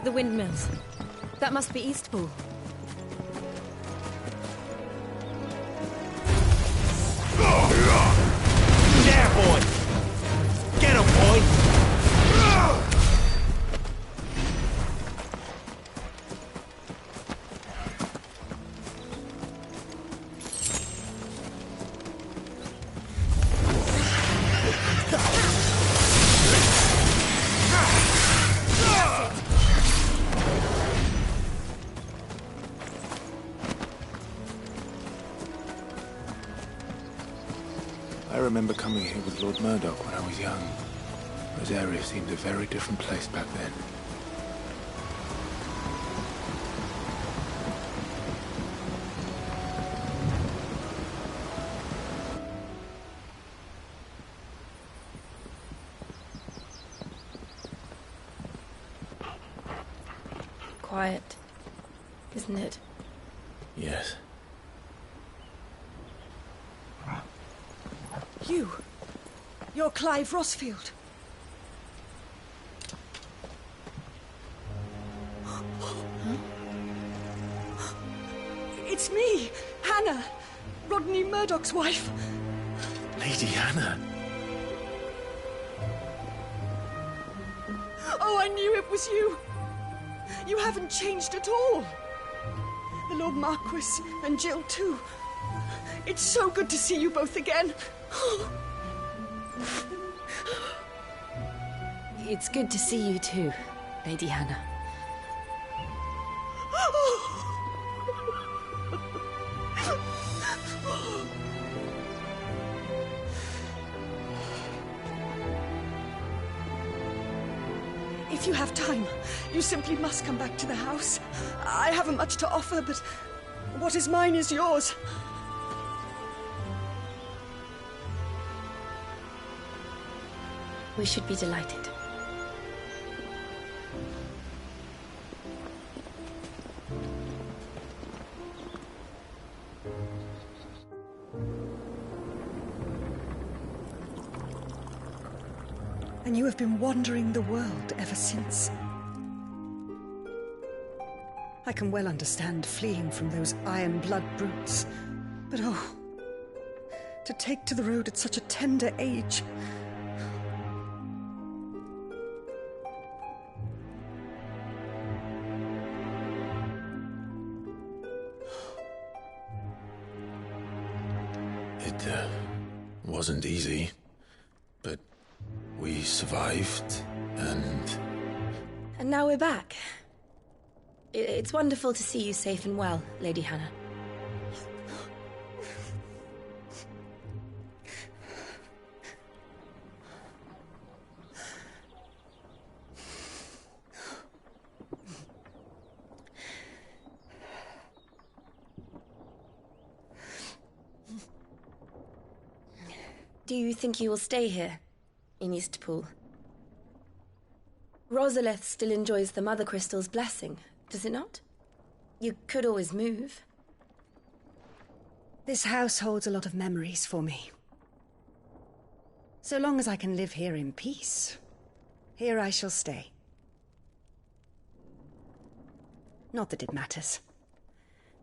The windmills. That must be Eastpool. There, boy! Get him, boy! I remember coming here with Lord Murdoch when I was young. Rosaria seemed a very different place back then. Quiet, isn't it? Yes. You're Clive Rossfield. It's me, Hannah, Rodney Murdoch's wife. Lady Hannah. Oh, I knew it was you. You haven't changed at all. The Lord Marquis and Jill too. It's so good to see you both again. It's good to see you too, Lady Hannah. If you have time, you simply must come back to the house. I haven't much to offer, but what is mine is yours. We should be delighted. And you have been wandering the world ever since. I can well understand fleeing from those iron blood brutes. But oh, to take to the road at such a tender age. It wasn't easy, but we survived, and... And now we're back. It's wonderful to see you safe and well, Lady Hannah. Do you think you will stay here, in Eastpool? Rosalith still enjoys the Mother Crystal's blessing, does it not? You could always move. This house holds a lot of memories for me. So long as I can live here in peace, here I shall stay. Not that it matters.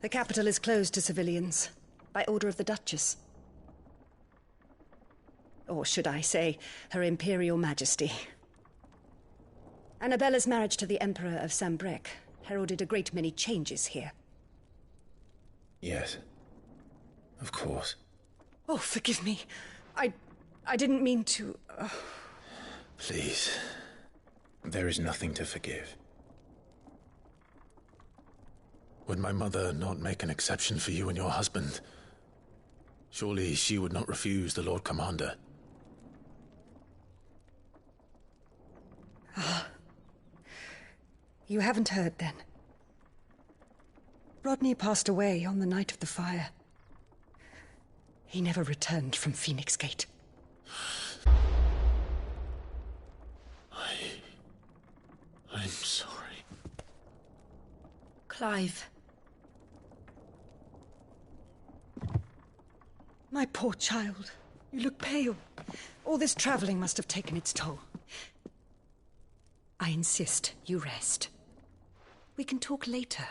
The capital is closed to civilians, by order of the Duchess. Or should I say, Her Imperial Majesty. Annabella's marriage to the Emperor of Sambrec heralded a great many changes here. Yes. Of course. Oh, forgive me. I didn't mean to... Please. There is nothing to forgive. Would my mother not make an exception for you and your husband? Surely she would not refuse the Lord Commander. You haven't heard, then. Rodney passed away on the night of the fire. He never returned from Phoenix Gate. I'm sorry. Clive. My poor child. You look pale. All this traveling must have taken its toll. I insist you rest. We can talk later.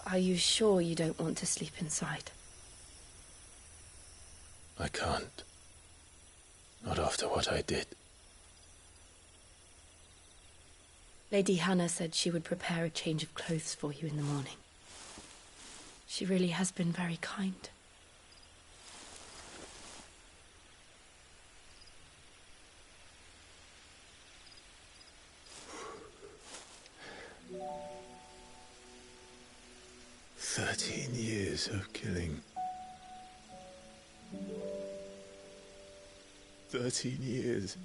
Are you sure you don't want to sleep inside? I can't. Not after what I did. Lady Hannah said she would prepare a change of clothes for you in the morning. She really has been very kind. Years of killing. 13 years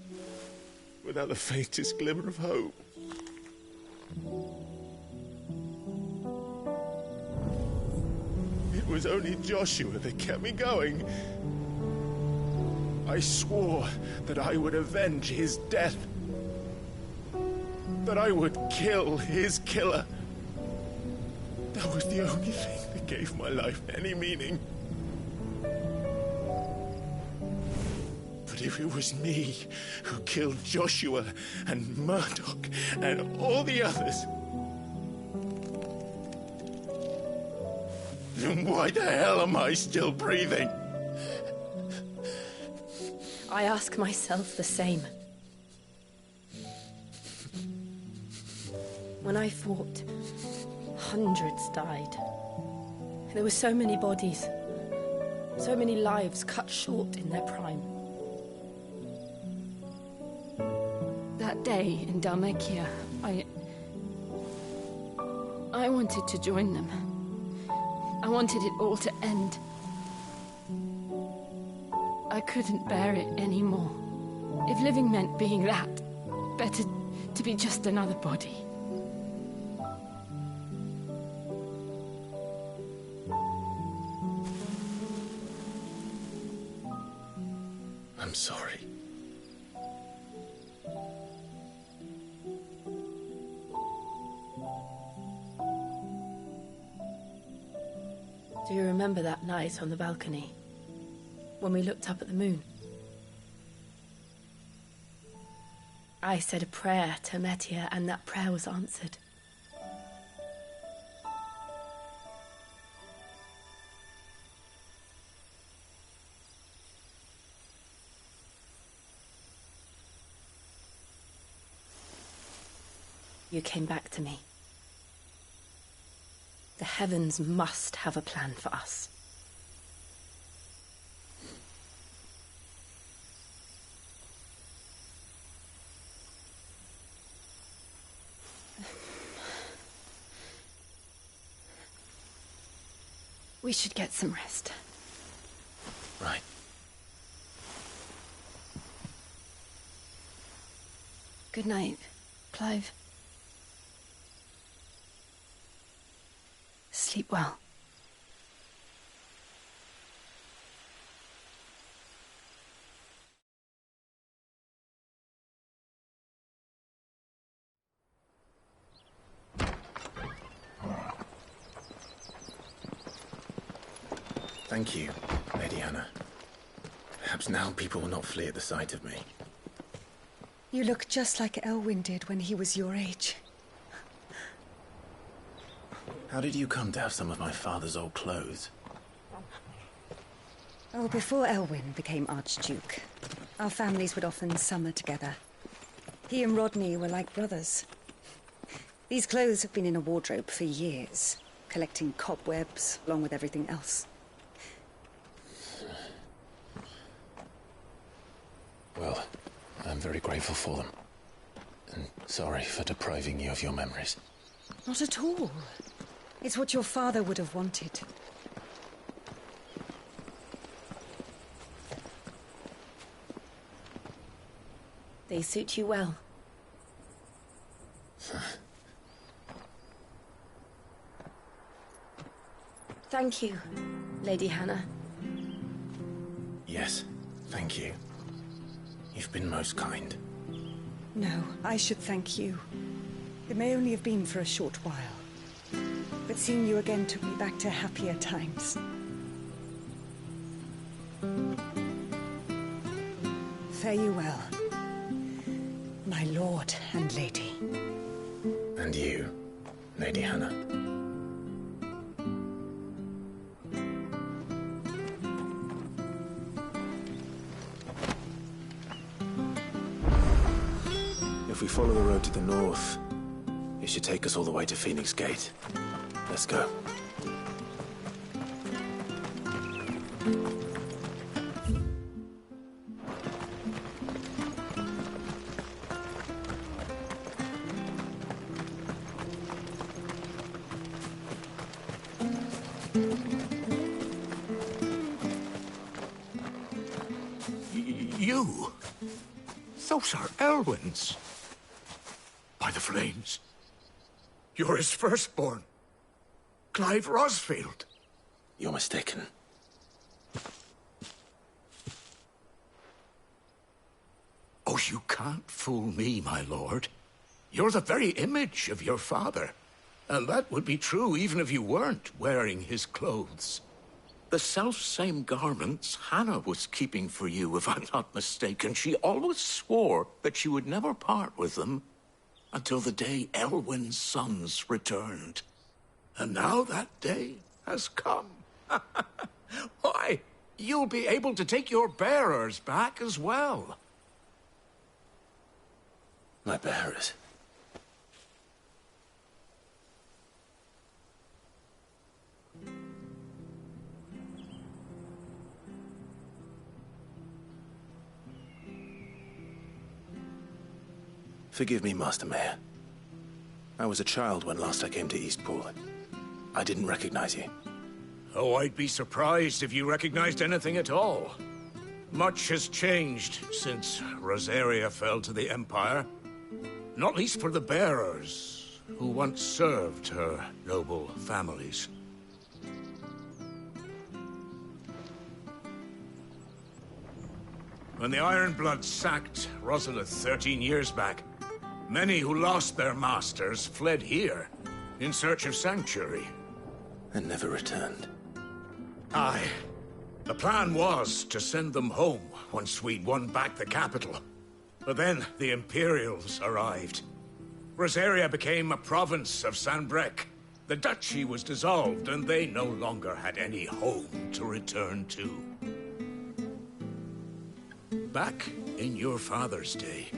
without the faintest glimmer of hope. It was only Joshua that kept me going. I swore that I would avenge his death. That I would kill his killer. That was the only thing that gave my life any meaning. But if it was me who killed Joshua and Murdoch and all the others, then why the hell am I still breathing? I ask myself the same. When I fought, hundreds died. There were so many bodies, so many lives cut short in their prime. That day in Dalmacia, I wanted to join them. I wanted it all to end. I couldn't bear it anymore. If living meant being that, better to be just another body. I'm sorry. Do you remember that night on the balcony, when we looked up at the moon? I said a prayer to Metia, and that prayer was answered. You came back to me. The heavens must have a plan for us. We should get some rest. Right. Good night, Clive. Sleep well. Thank you, Lady Hannah. Perhaps now people will not flee at the sight of me. You look just like Elwyn did when he was your age. How did you come to have some of my father's old clothes? Oh, before Elwyn became Archduke, our families would often summer together. He and Rodney were like brothers. These clothes have been in a wardrobe for years, collecting cobwebs along with everything else. Well, I'm very grateful for them. And sorry for depriving you of your memories. Not at all. It's what your father would have wanted. They suit you well. Thank you, Lady Hannah. Yes, thank you. You've been most kind. No, I should thank you. It may only have been for a short while, but seeing you again took me back to happier times. Fare you well, my lord and lady. And you, Lady Hannah. If we follow the road to the north, it should take us all the way to Phoenix Gate. Let's go. You? Those are Elwyn's. By the flames. You're his firstborn. Clive Rosfield. You're mistaken. Oh, you can't fool me, my lord. You're the very image of your father. And that would be true even if you weren't wearing his clothes. The self-same garments Hannah was keeping for you, if I'm not mistaken. She always swore that she would never part with them until the day Elwyn's sons returned. And now that day has come. Why, you'll be able to take your bearers back as well. My bearers. Forgive me, Master Mayor. I was a child when last I came to Eastpool. I didn't recognize you. Oh, I'd be surprised if you recognized anything at all. Much has changed since Rosaria fell to the Empire. Not least for the bearers, who once served her noble families. When the Ironbloods sacked Rosalith 13 years back, many who lost their masters fled here, in search of sanctuary. And never returned. Aye. The plan was to send them home once we'd won back the capital. But then the Imperials arrived. Rosaria became a province of Sanbreque. The duchy was dissolved, and they no longer had any home to return to. Back in your father's day,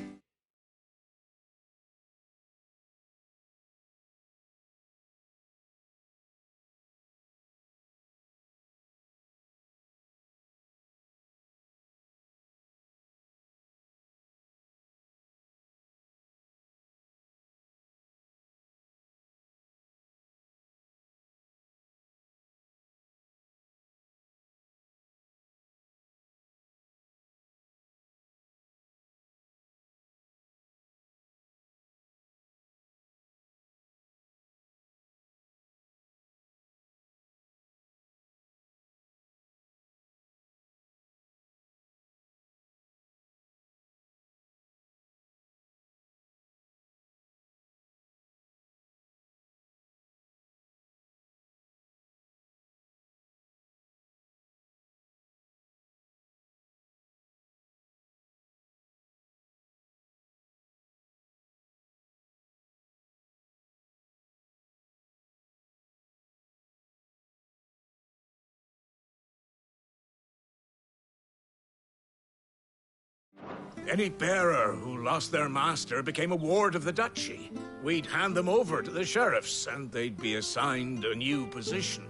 any bearer who lost their master became a ward of the duchy. We'd hand them over to the sheriffs, and they'd be assigned a new position.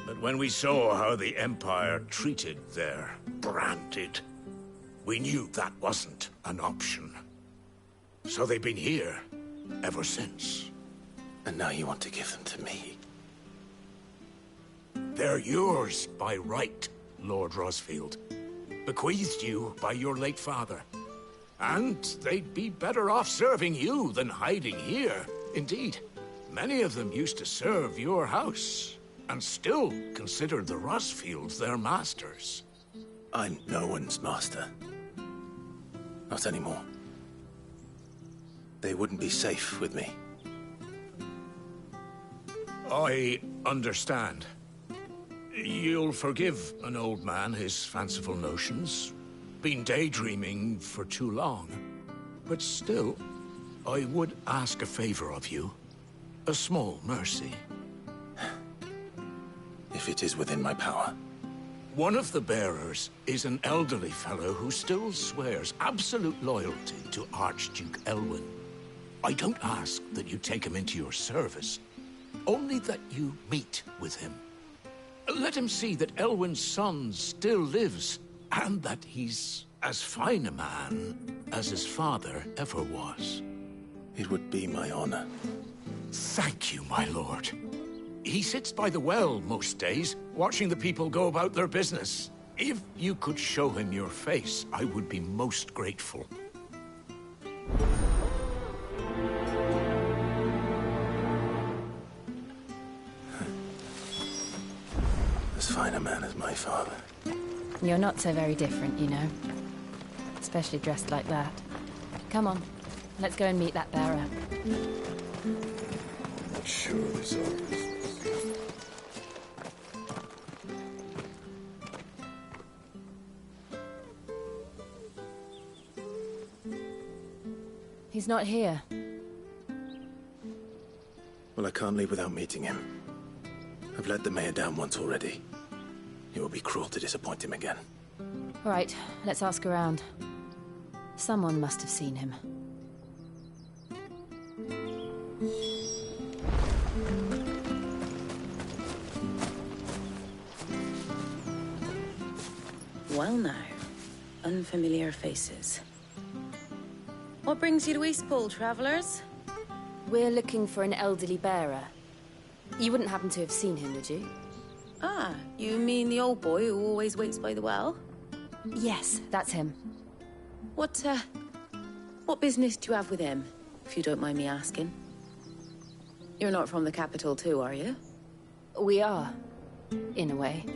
But when we saw how the Empire treated their branded, we knew that wasn't an option. So they've been here ever since. And now you want to give them to me? They're yours by right, Lord Rosfield. Bequeathed you by your late father. And they'd be better off serving you than hiding here. Indeed, many of them used to serve your house, and still considered the Rosfields their masters. I'm no one's master. Not anymore. They wouldn't be safe with me. I understand. You'll forgive an old man his fanciful notions. Been daydreaming for too long. But still, I would ask a favor of you. A small mercy. If it is within my power. One of the bearers is an elderly fellow who still swears absolute loyalty to Archduke Elwyn. I don't ask that you take him into your service, only that you meet with him. Let him see that Elwyn's son still lives, and that he's as fine a man as his father ever was. It would be my honor. Thank you, my lord. He sits by the well most days, watching the people go about their business. If you could show him your face, I would be most grateful. As fine a man as my father. You're not so very different, you know. Especially dressed like that. Come on, let's go and meet that bearer. Not sure this is. He's not here. Well, I can't leave without meeting him. I've let the mayor down once already. It would be cruel to disappoint him again. All right, let's ask around. Someone must have seen him. Well now, unfamiliar faces. What brings you to Eastpool, travellers? We're looking for an elderly bearer. You wouldn't happen to have seen him, would you? Ah, you mean the old boy who always waits by the well? Yes, that's him. What business do you have with him, if you don't mind me asking? You're not from the capital too, are you? We are, in a way.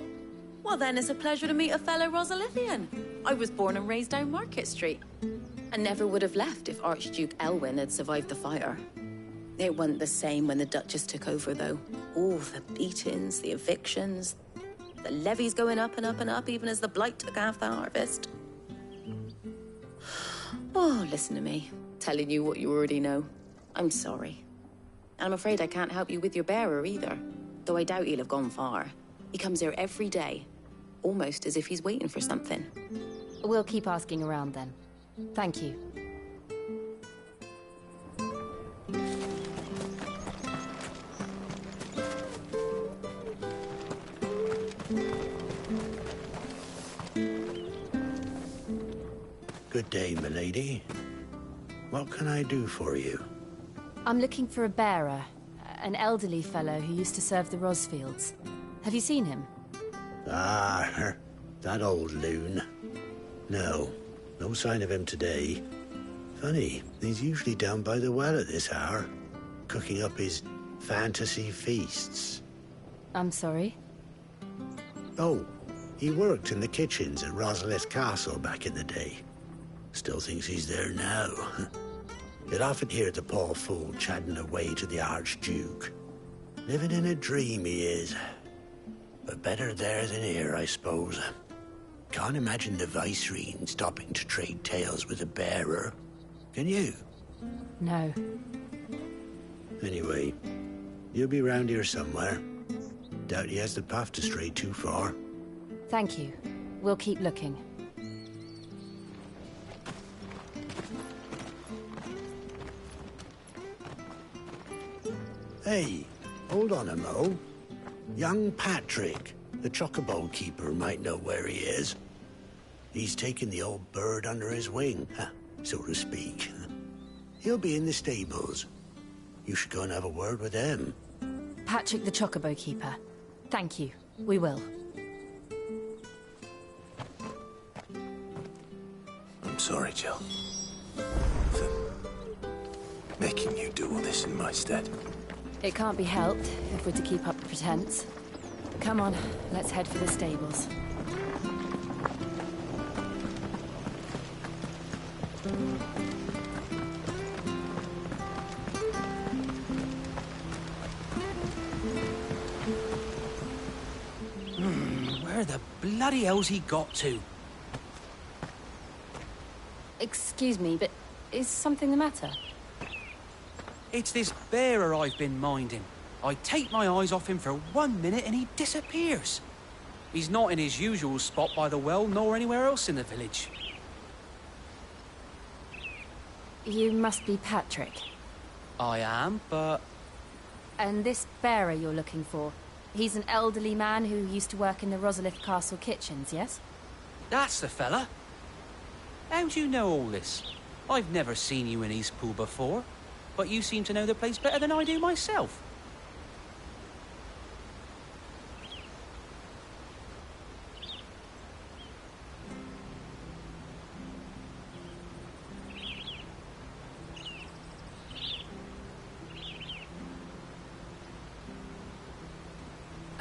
Well then, it's a pleasure to meet a fellow Rosalithian. I was born and raised down Market Street. And never would have left if Archduke Elwyn had survived the fire. It wasn't the same when the Duchess took over, though. All the beatings, the evictions, the levies going up and up and up, even as the blight took half the harvest. Oh, listen to me, telling you what you already know. I'm sorry. And I'm afraid I can't help you with your bearer either, though I doubt he'll have gone far. He comes here every day, almost as if he's waiting for something. We'll keep asking around then. Thank you. Good day, milady. What can I do for you? I'm looking for a bearer, an elderly fellow who used to serve the Rosfields. Have you seen him? Ah, that old loon. No sign of him today. Funny, he's usually down by the well at this hour, cooking up his fantasy feasts. I'm sorry? Oh, he worked in the kitchens at Rosalith Castle back in the day. Still thinks he's there now. You'd often hear the poor fool chatting away to the Archduke. Living in a dream he is. But better there than here, I suppose. Can't imagine the Vicereine stopping to trade tales with a bearer. Can you? No. Anyway, you'll be round here somewhere. Doubt he has the path to stray too far. Thank you. We'll keep looking. Hey, hold on a mo. Young Patrick, the chocobo keeper, might know where he is. He's taken the old bird under his wing, so to speak. He'll be in the stables. You should go and have a word with him. Patrick the Chocobo Keeper. Thank you. We will. I'm sorry, Jill. For making you do all this in my stead. It can't be helped if we're to keep up the pretense. Come on, let's head for the stables. bloody hell's he got to? Excuse me, but is something the matter? It's this bearer I've been minding. I take my eyes off him for 1 minute and he disappears. He's not in his usual spot by the well, nor anywhere else in the village. You must be Patrick. I am, but... And this bearer you're looking for, he's an elderly man who used to work in the Rosalith Castle kitchens, yes? That's the fella. How do you know all this? I've never seen you in Eastpool before, but you seem to know the place better than I do myself.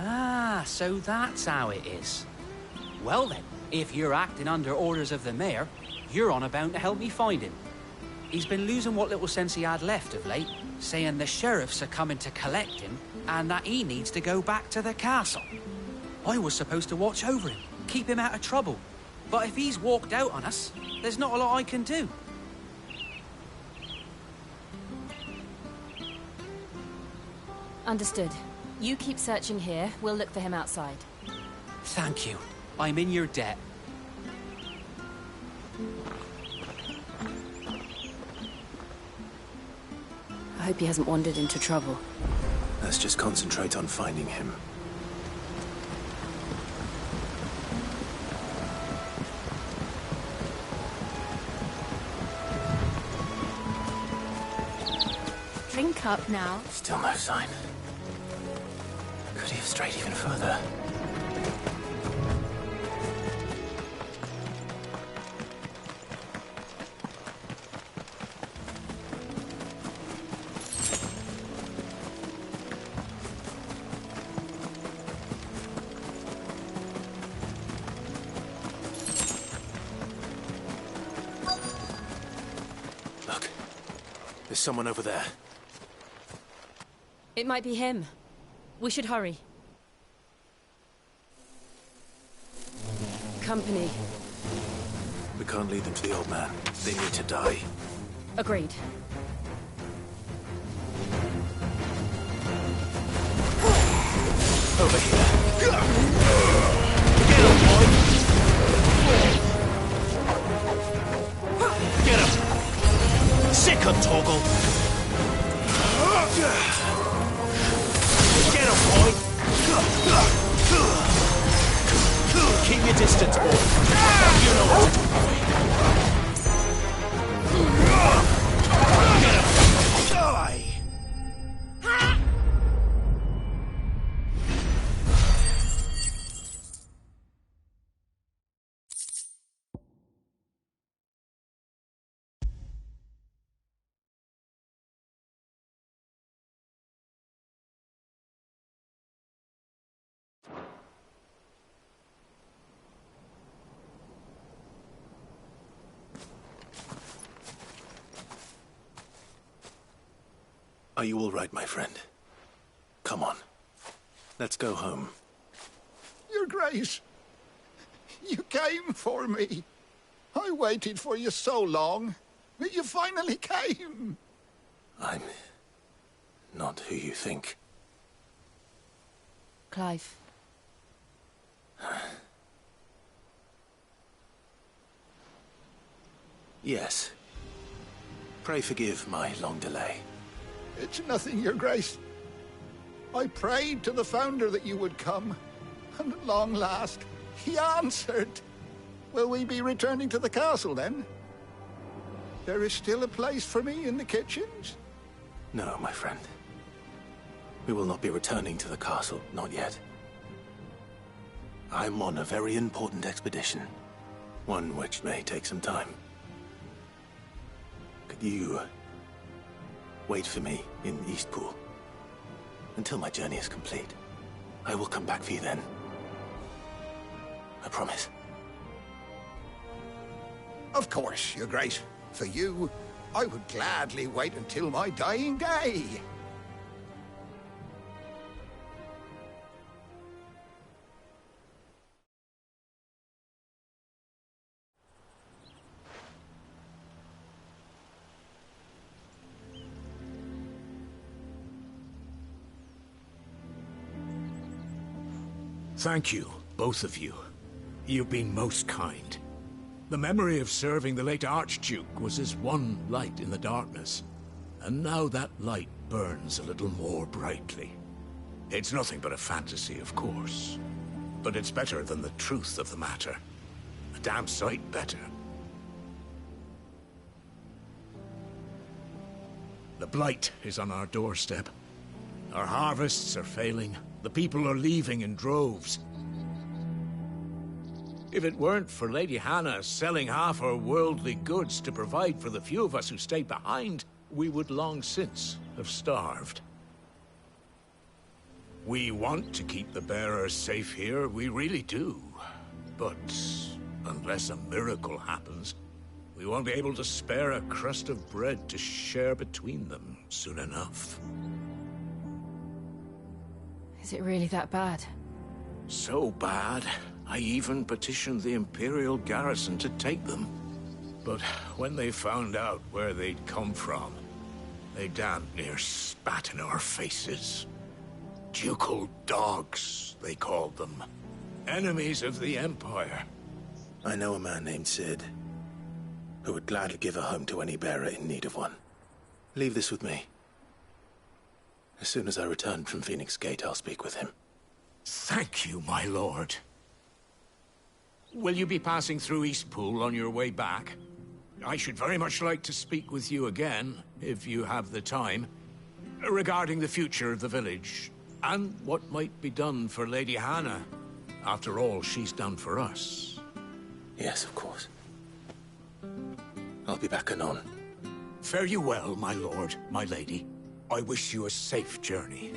Ah, so that's how it is. Well then, if you're acting under orders of the mayor, you're on about to help me find him. He's been losing what little sense he had left of late, saying the sheriffs are coming to collect him and that he needs to go back to the castle. I was supposed to watch over him, keep him out of trouble. But if he's walked out on us, there's not a lot I can do. Understood. You keep searching here, we'll look for him outside. Thank you. I'm in your debt. I hope he hasn't wandered into trouble. Let's just concentrate on finding him. Drink up now. Still no sign. Could he have strayed even further? Look. There's someone over there. It might be him. We should hurry. Company. We can't lead them to the old man. They need to die. Agreed. Over here. Get him, boy! Get him! Sick of Toggle! Get him, boy! Keep your distance, boy. You know what to do. Get him! Die! Are you all right, my friend? Come on. Let's go home. Your Grace, you came for me. I waited for you so long, but you finally came. I'm not who you think. Clive. Yes. Pray forgive my long delay. It's nothing, Your Grace. I prayed to the Founder that you would come, and at long last, he answered. Will we be returning to the castle, then? There is still a place for me in the kitchens? No, my friend. We will not be returning to the castle, not yet. I'm on a very important expedition, one which may take some time. Could you wait for me in Eastpool until my journey is complete? I will come back for you then. I promise. Of course, Your Grace. For you, I would gladly wait until my dying day. Thank you, both of you. You've been most kind. The memory of serving the late Archduke was as one light in the darkness, and now that light burns a little more brightly. It's nothing but a fantasy, of course, but it's better than the truth of the matter. A damn sight better. The blight is on our doorstep. Our harvests are failing. The people are leaving in droves. If it weren't for Lady Hannah selling half her worldly goods to provide for the few of us who stay behind, we would long since have starved. We want to keep the bearers safe here, we really do. But unless a miracle happens, we won't be able to spare a crust of bread to share between them soon enough. Is it really that bad? So bad, I even petitioned the Imperial garrison to take them. But when they found out where they'd come from, they damn near spat in our faces. Ducal dogs, they called them. Enemies of the Empire. I know a man named Sid, who would gladly give a home to any bearer in need of one. Leave this with me. As soon as I return from Phoenix Gate, I'll speak with him. Thank you, my lord. Will you be passing through Eastpool on your way back? I should very much like to speak with you again, if you have the time, regarding the future of the village, and what might be done for Lady Hannah, after all she's done for us. Yes, of course. I'll be back anon. Fare you well, my lord, my lady. I wish you a safe journey.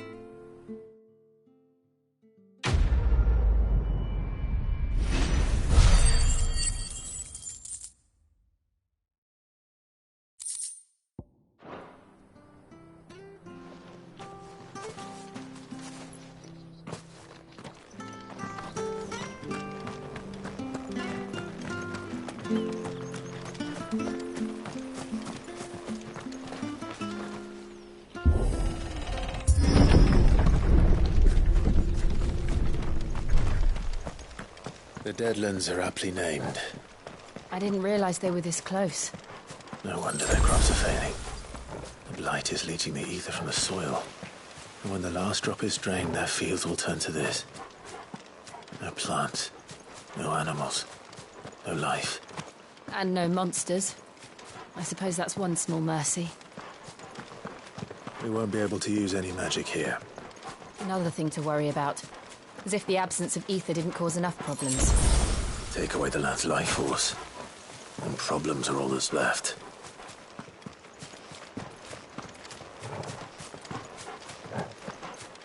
The Deadlands are aptly named. I didn't realize they were this close. No wonder their crops are failing. The blight is leaching the ether from the soil. And when the last drop is drained, their fields will turn to this. No plants, no animals, no life. And no monsters. I suppose that's one small mercy. We won't be able to use any magic here. Another thing to worry about. As if the absence of ether didn't cause enough problems. Take away the lad's life force, and problems are all that's left.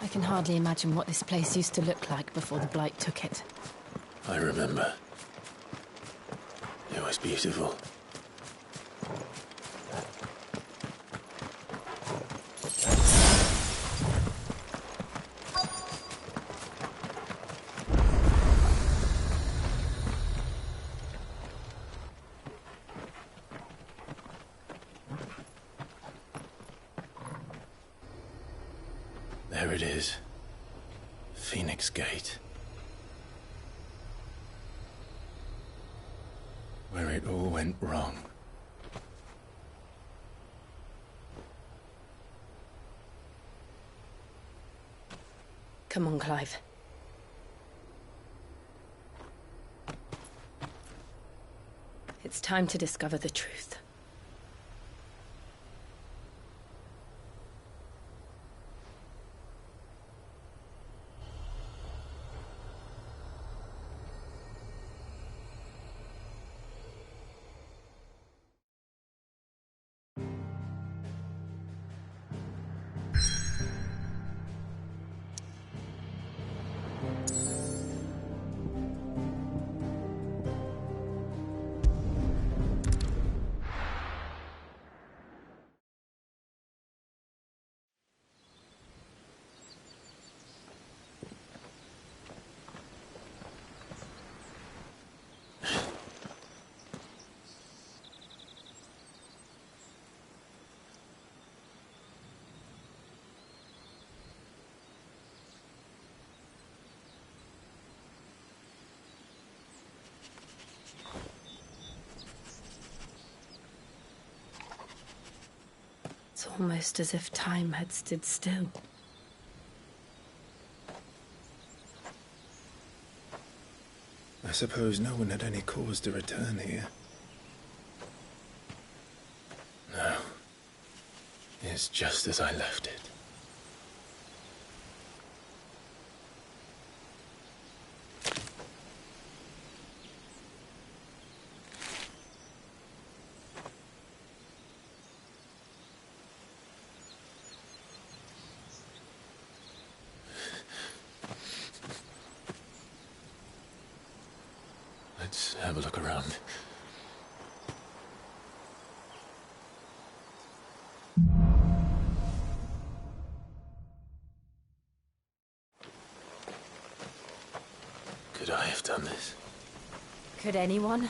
I can hardly imagine what this place used to look like before the blight took it. I remember. It was beautiful. There it is. Phoenix Gate. Where it all went wrong. Come on, Clive. It's time to discover the truth. It's almost as if time had stood still. I suppose no one had any cause to return here. No. It's just as I left it. Let's have a look around. Could I have done this? Could anyone?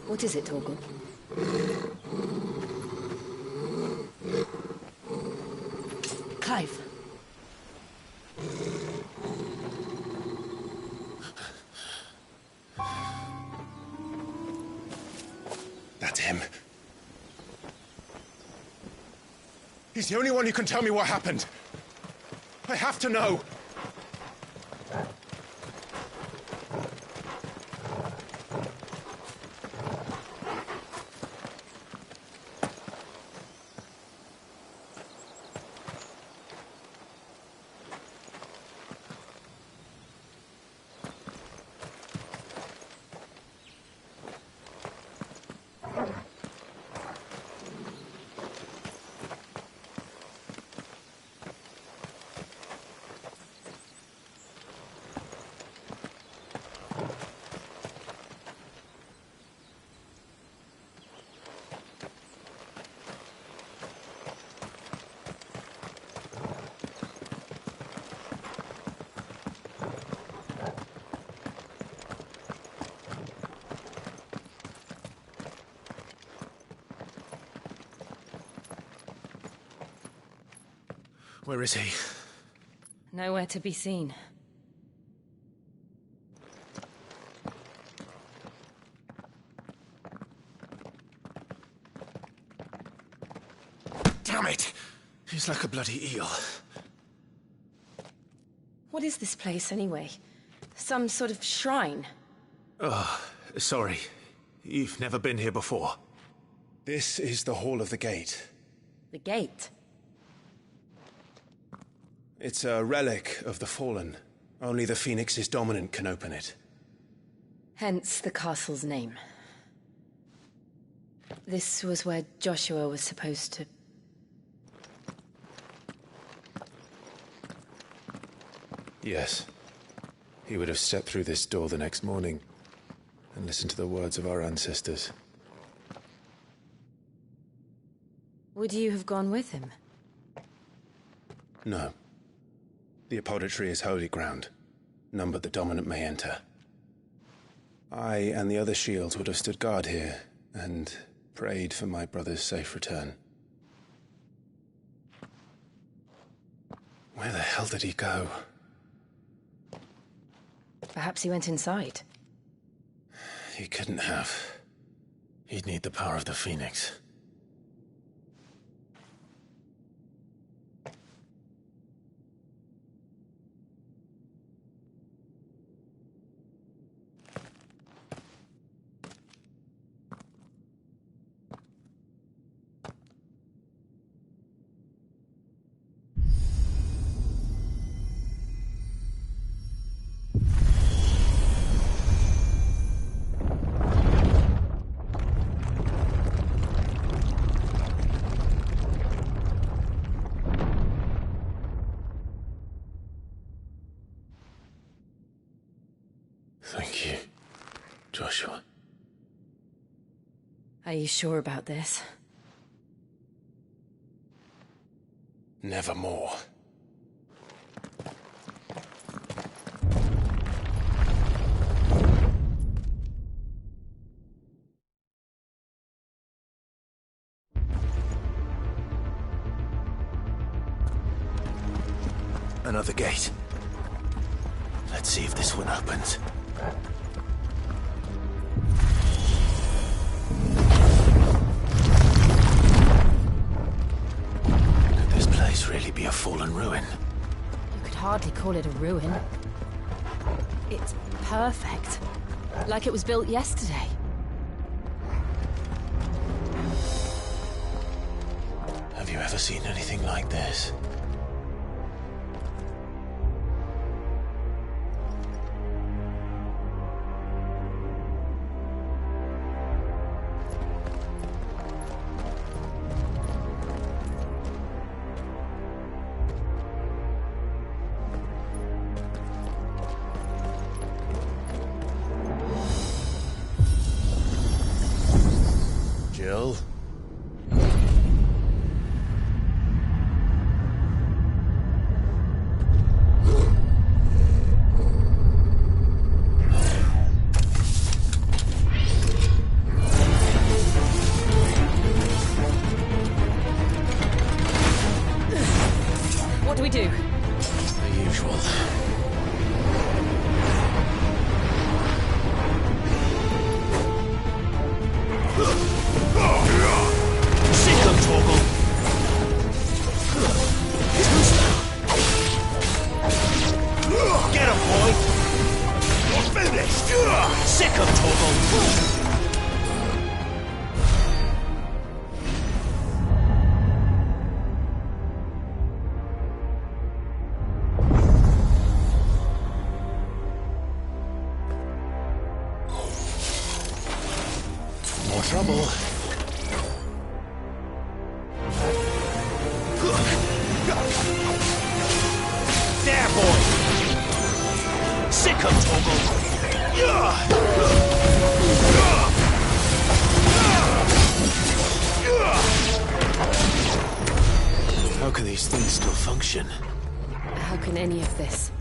What is it, Torgal? Clive. That's him. He's the only one who can tell me what happened. I have to know. Where is he? Nowhere to be seen. Damn it! He's like a bloody eel. What is this place, anyway? Some sort of shrine? Oh, sorry. You've never been here before. This is the Hall of the Gate. The gate? It's a relic of the Fallen. Only the Phoenix's dominant can open it. Hence the castle's name. This was where Joshua was supposed to... Yes. He would have stepped through this door the next morning and listened to the words of our ancestors. Would you have gone with him? No. The apodatory is holy ground. None but the dominant may enter. I and the other shields would have stood guard here and prayed for my brother's safe return. Where the hell did he go? Perhaps he went inside. He couldn't have. He'd need the power of the Phoenix. Joshua. Are you sure about this? Nevermore. Another gate. Let's see if this one opens. Could this place really be a fallen ruin? You could hardly call it a ruin. It's perfect. Like it was built yesterday. Have you ever seen anything like this? Jill? What do we do? The usual. Sick of Torgal! Get him, boy! You're finished! Sick of Torgal! More trouble. There, boy! Sick of Torgal! How can these things still function? How can any of this?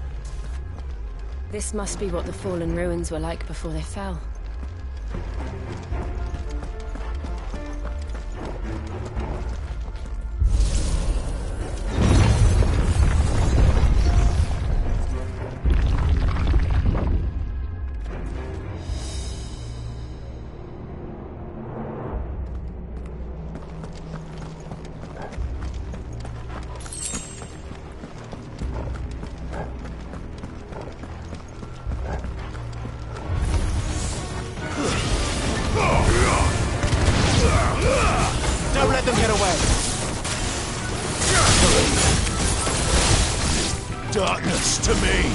This must be what the fallen ruins were like before they fell. Don't let them get away! Darkness to me!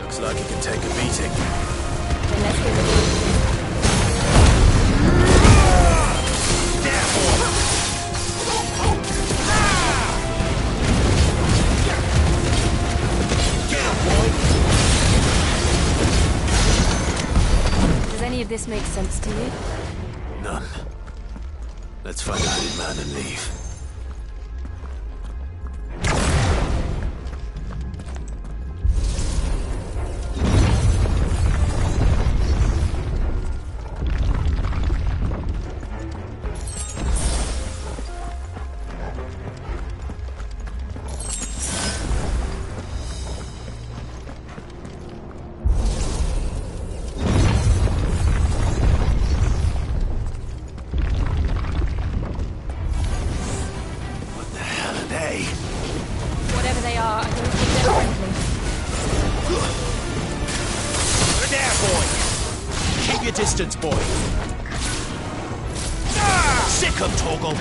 Looks like it can take a beating. Then let's give it Does any of this make sense to you? None. Let's find a hooded man and leave. your distance, boy. Sick 'em, Torgal.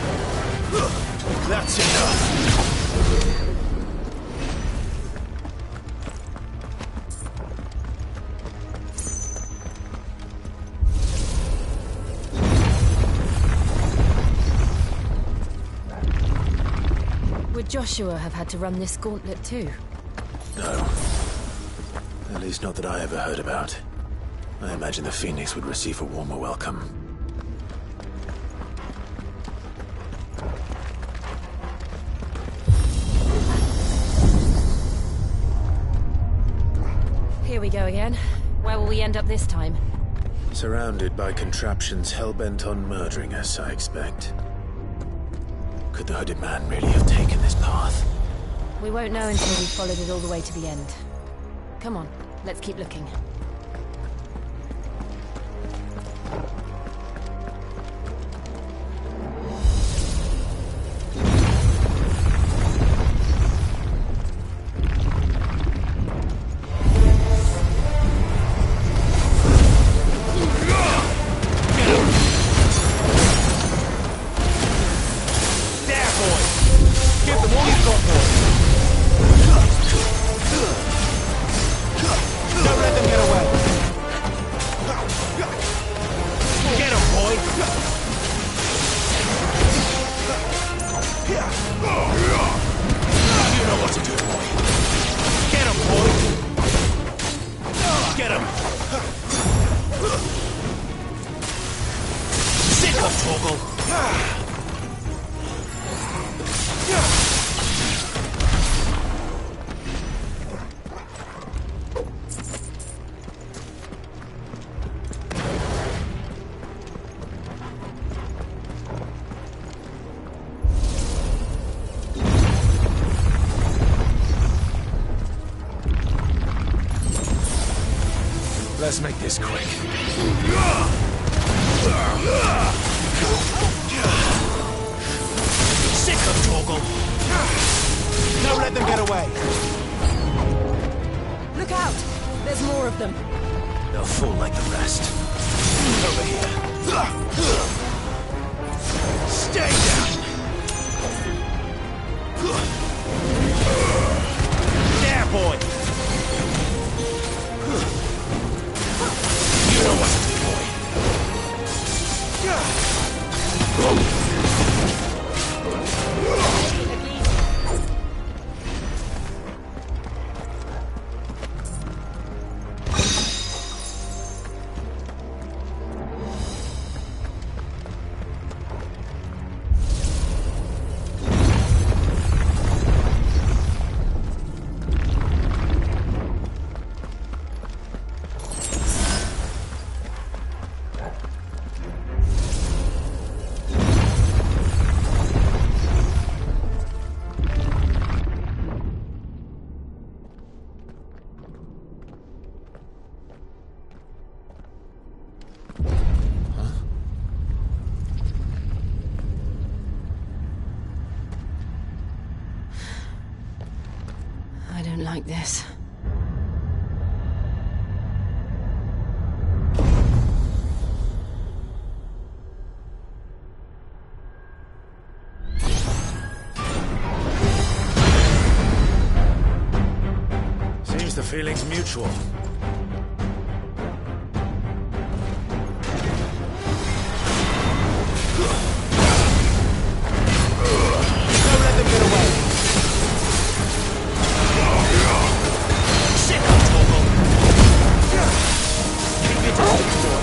That's enough. Would Joshua have had to run this gauntlet too? No. At least not that I ever heard about. I imagine the Phoenix would receive a warmer welcome. Here we go again. Where will we end up this time? Surrounded by contraptions hell-bent on murdering us, I expect. Could the hooded man really have taken this path? We won't know until we've followed it all the way to the end. Come on, let's keep looking. Let's make this quick. Sick 'em, Torgal. Don't let them get away. Look out! There's more of them. They'll fall like the rest. Over here. Stay down. There, boy. You know what to do, boy. I don't like this. Seems the feeling's mutual. Don't let them get away. Sick 'em, Torgal. Keep your distance, boy.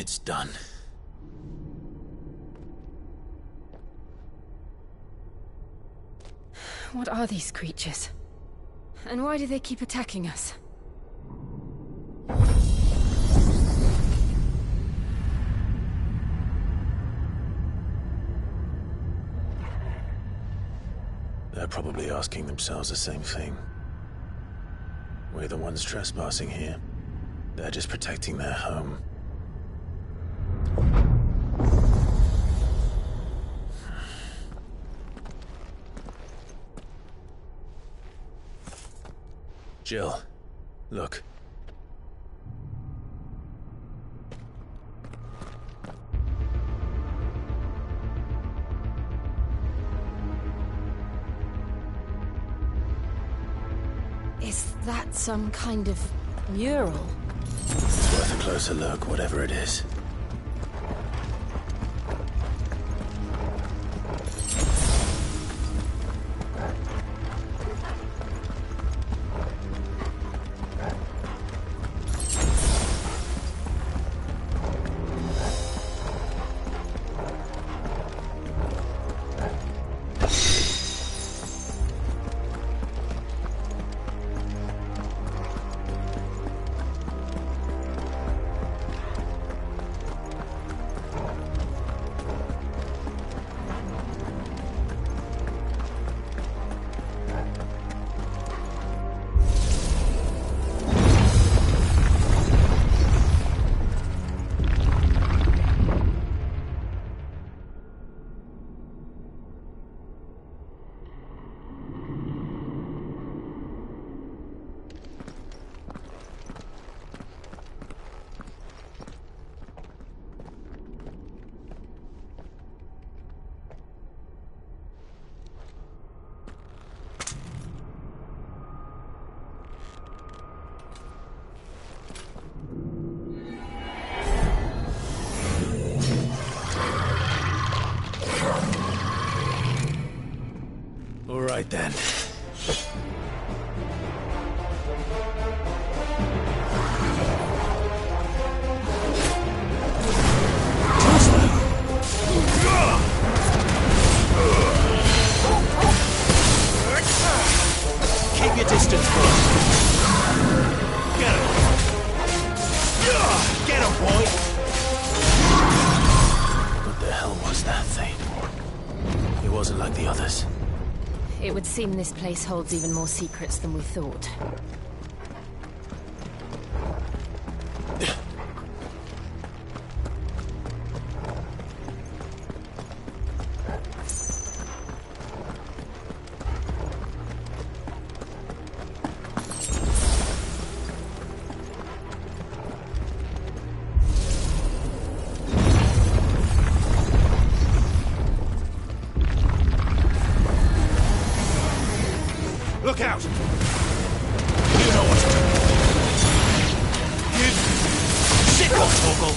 It's done. What are these creatures? And why do they keep attacking us? They're probably asking themselves the same thing. We're the ones trespassing here. They're just protecting their home. Jill, look. Is that some kind of mural? It's worth a closer look, whatever it is. Right then. Keep your distance, boy. Get him. Get him, boy. What the hell was that thing? It wasn't like the others. It would seem this place holds even more secrets than we thought. Look out! You know what to do. You... Sit up, Torgal!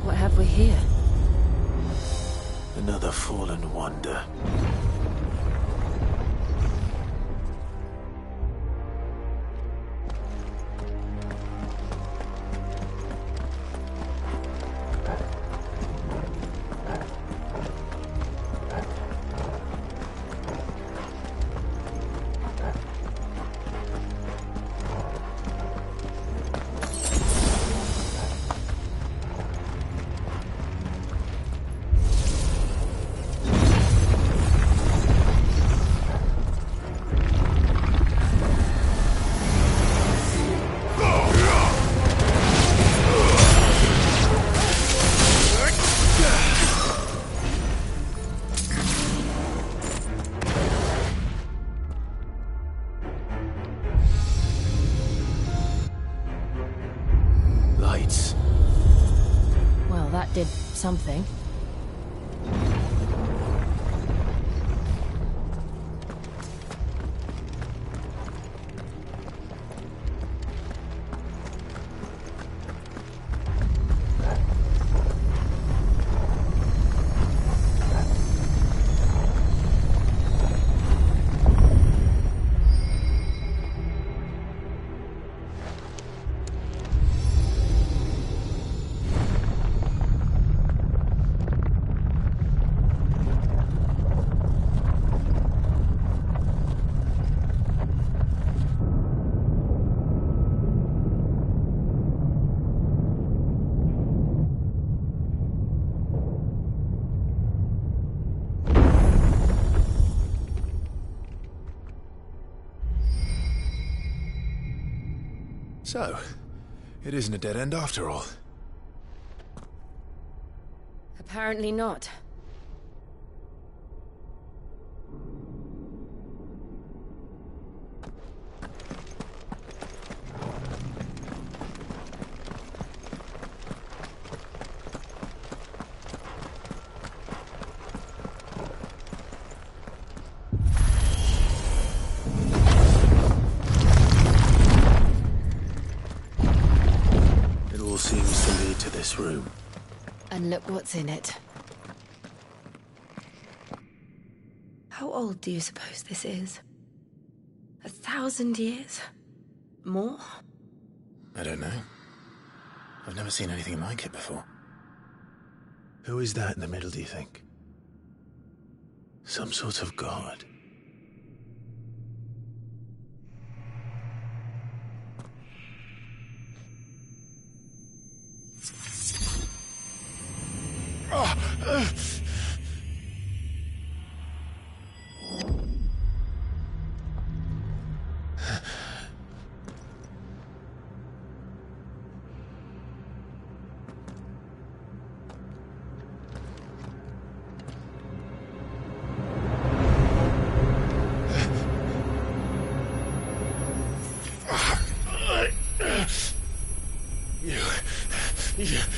What have we here? Another fallen wonder. Well, that did something. So, it isn't a dead end after all. Apparently not. It all seems to lead to this room. And look what's in it. How old do you suppose this is? 1,000 years? More? I don't know. I've never seen anything like it before. Who is that in the middle, do you think? Some sort of god?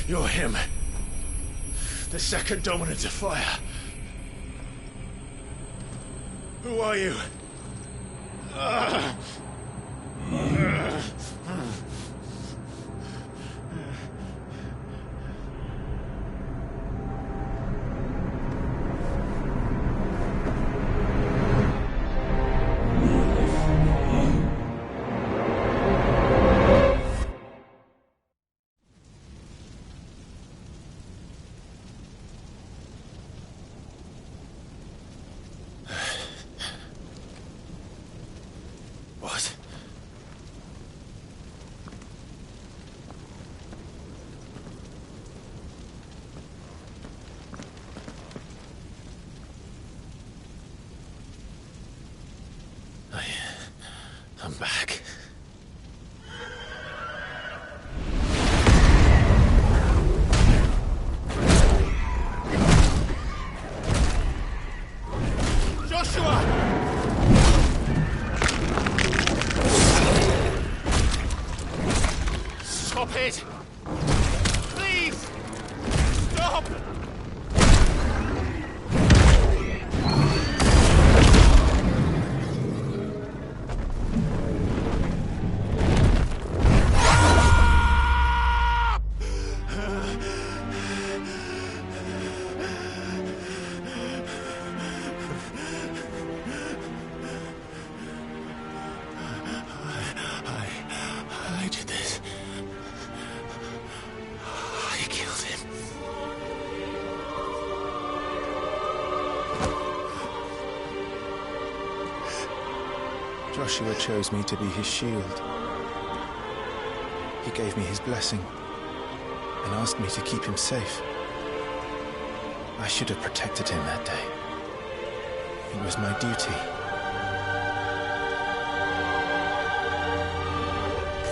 You're him. The second dominant of fire. Who are you? What? I'm back. Joshua! Stop it! Please! Stop! I did this. I killed him. Joshua chose me to be his shield. He gave me his blessing and asked me to keep him safe. I should have protected him that day. It was my duty.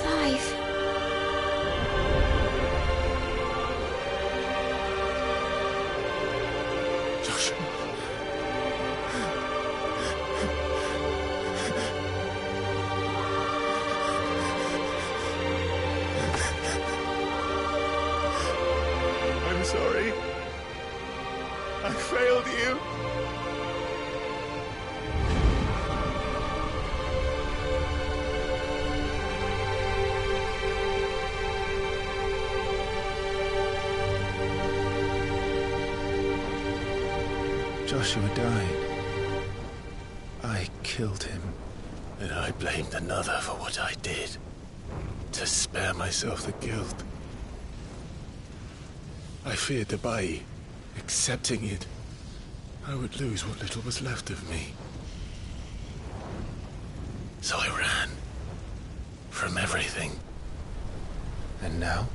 Clive. Joshua. I'm sorry. I failed you. Joshua died. I killed him. And I blamed another for what I did. To spare myself the guilt. I feared that by accepting it, I would lose what little was left of me. So I ran. From everything. And now?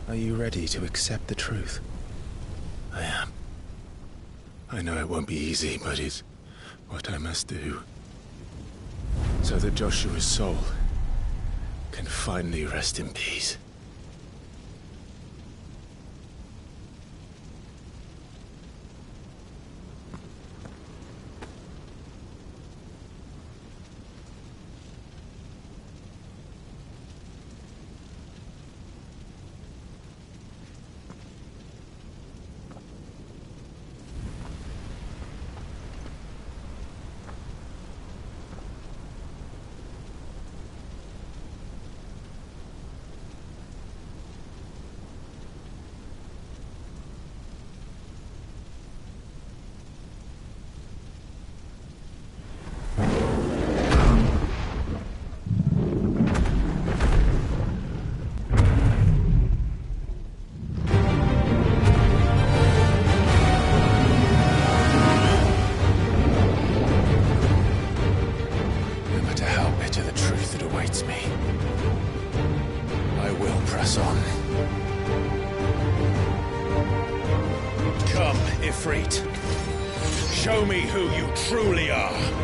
Are you ready to accept the truth? I am. I know it won't be easy, but it's what I must do. So that Joshua's soul can finally rest in peace. Show me who you truly are.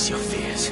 Face your fears.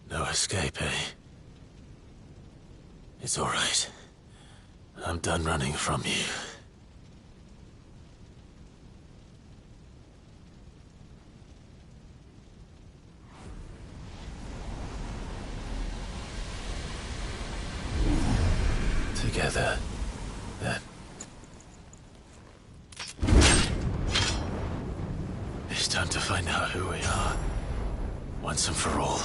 No escape, eh? It's all right. I'm done running from you. Together, then. It's time to find out who we are, once and for all.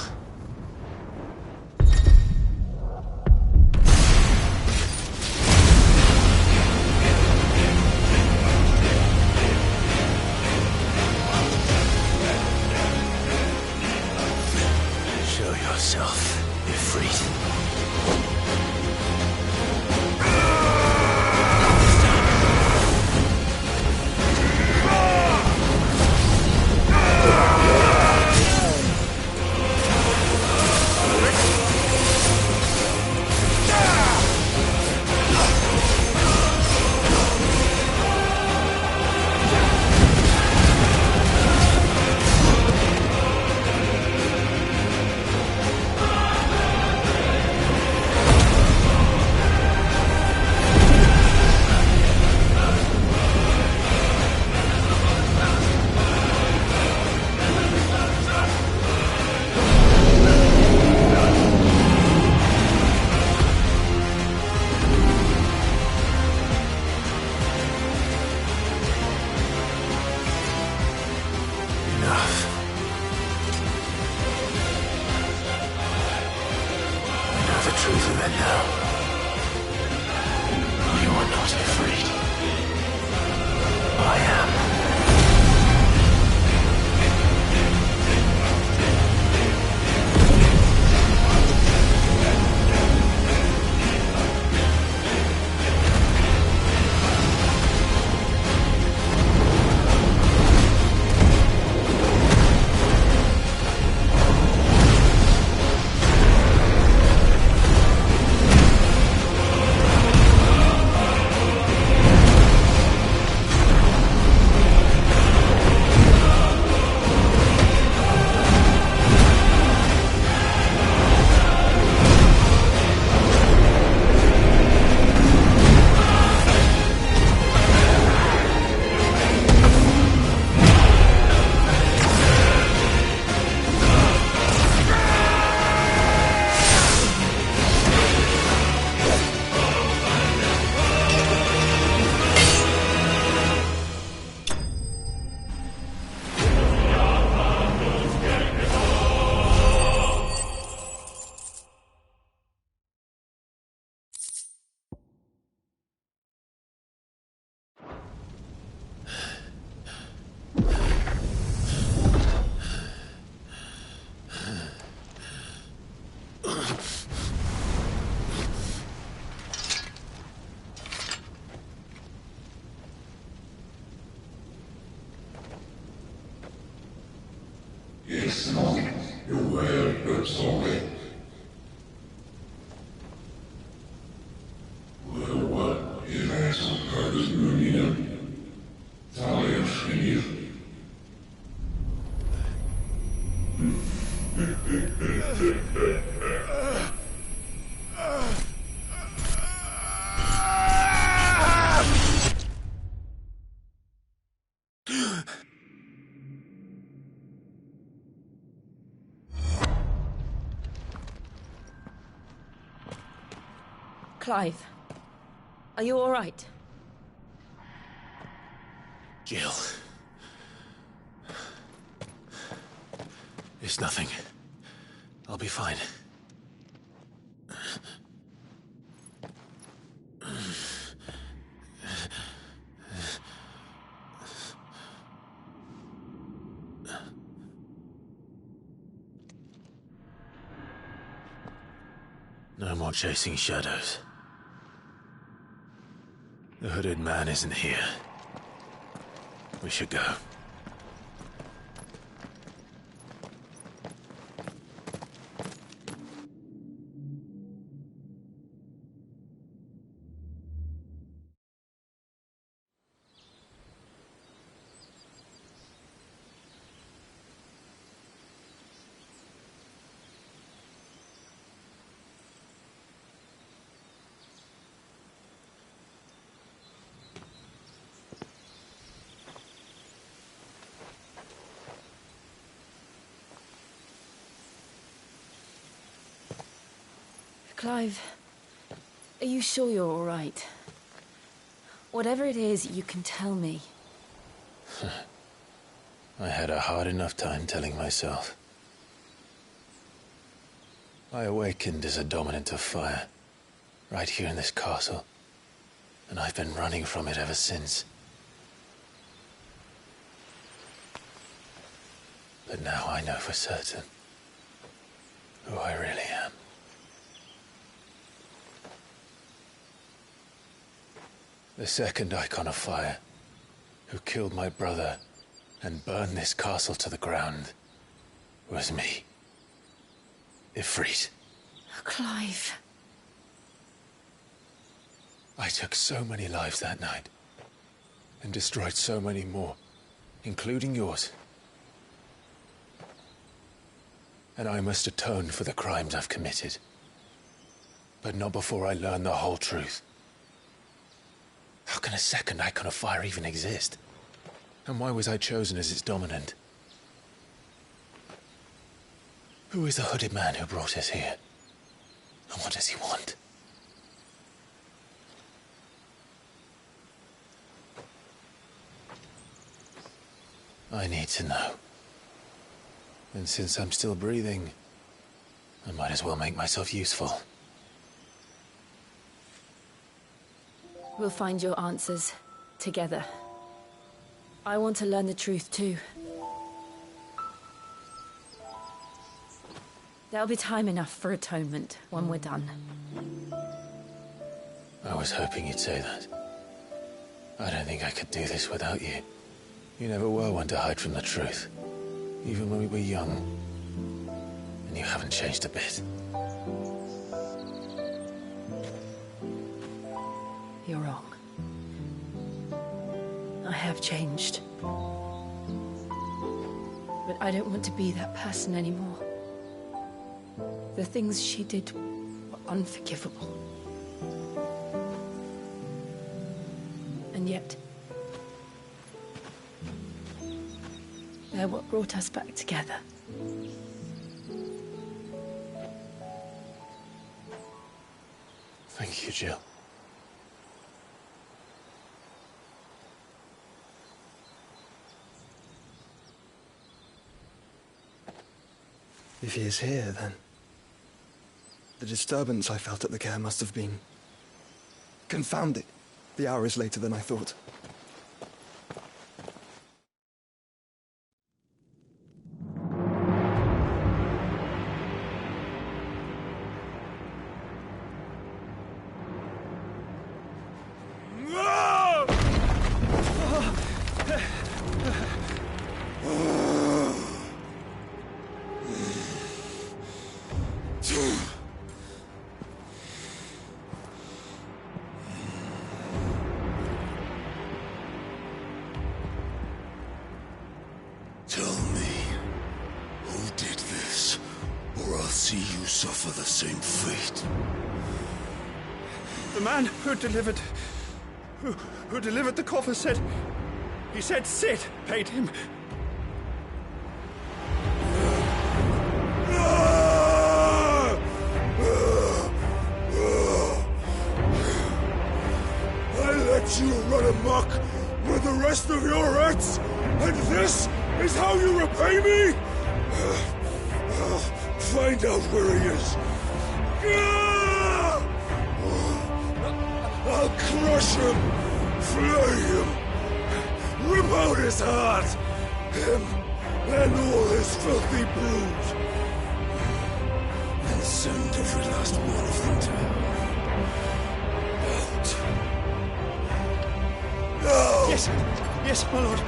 Show yourself, Ifrit. Clive, are you all right? Jill. It's nothing. I'll be fine. No more chasing shadows. The hooded man isn't here. We should go. Clive, are you sure you're all right? Whatever it is, you can tell me. I had a hard enough time telling myself. I awakened as a dominant of fire, right here in this castle, and I've been running from it ever since. But now I know for certain who I really am. The second icon of fire, who killed my brother and burned this castle to the ground, was me. Ifrit. Clive. I took so many lives that night, and destroyed so many more, including yours. And I must atone for the crimes I've committed. But not before I learn the whole truth. How can a second icon of fire even exist? And why was I chosen as its dominant? Who is the hooded man who brought us here? And what does he want? I need to know. And since I'm still breathing, I might as well make myself useful. We'll find your answers together. I want to learn the truth too. There'll be time enough for atonement when we're done. I was hoping you'd say that. I don't think I could do this without you. You never were one to hide from the truth, even when we were young. And you haven't changed a bit. You're wrong. I have changed. But I don't want to be that person anymore. The things she did were unforgivable. And yet, they're what brought us back together. Thank you, Jill. If he is here, then the disturbance I felt at the care must have been confounded. The hour is later than I thought. suffer the same fate. The man who delivered the coffer said... He said Sid paid him. I let you run amok with the rest of your rats, and this is how you repay me? Find out where he is. I'll crush him, flay him, rip out his heart, him and all his filthy brood, and send every last one of them to hell. Out. No! Yes, yes, my lord.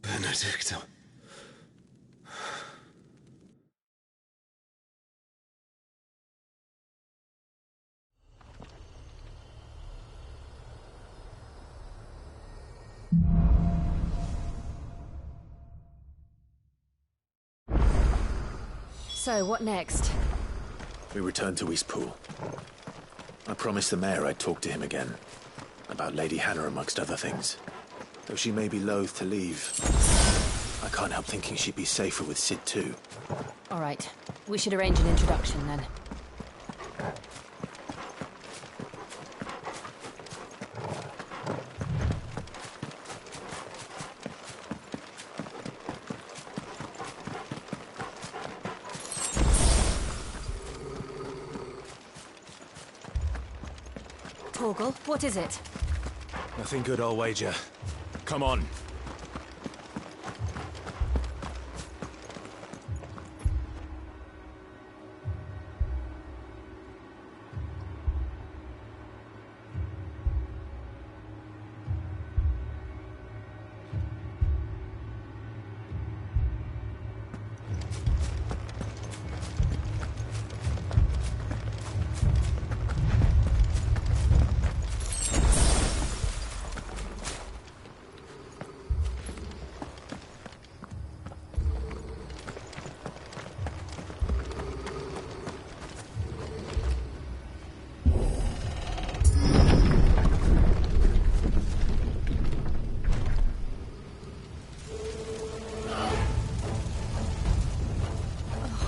Benedicta. So, what next? We return to Eastpool. I promised the mayor I'd talk to him again. About Lady Hannah, amongst other things. Though she may be loath to leave, I can't help thinking she'd be safer with Sid too. All right. We should arrange an introduction, then. Torgal, what is it? Nothing good, I'll wager. Come on.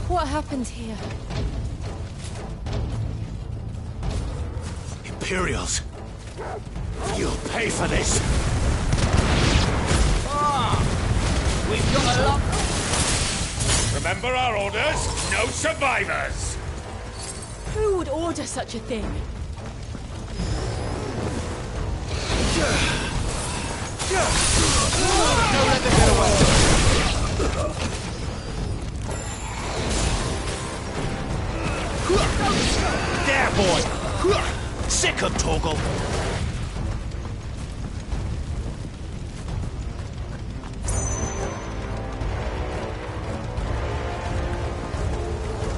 What happened here? Imperials! You'll pay for this! We've got a lot. Remember our orders? No survivors! Who would order such a thing? Don't let them get away. There, boy! Sick of Torgal!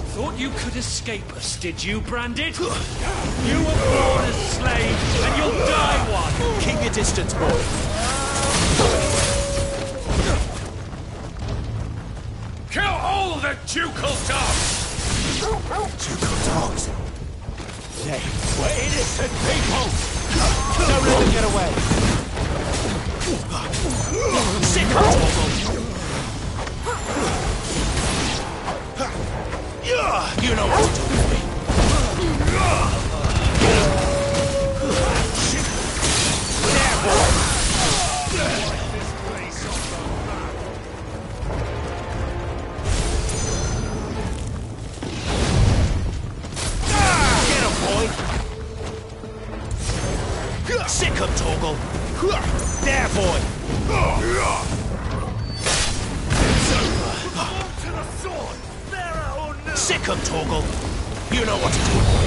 Thought you could escape us, did you, Branded? You were born a slave, and you'll die one! Keep your distance, boy! Kill all the ducal dogs! Ducal dogs? They were innocent people! Don't let them get away! Sick of Torgal! You know what to do with me! There, boy! To the sword! There or no! Sick him, Torgal! You know what to do, boy!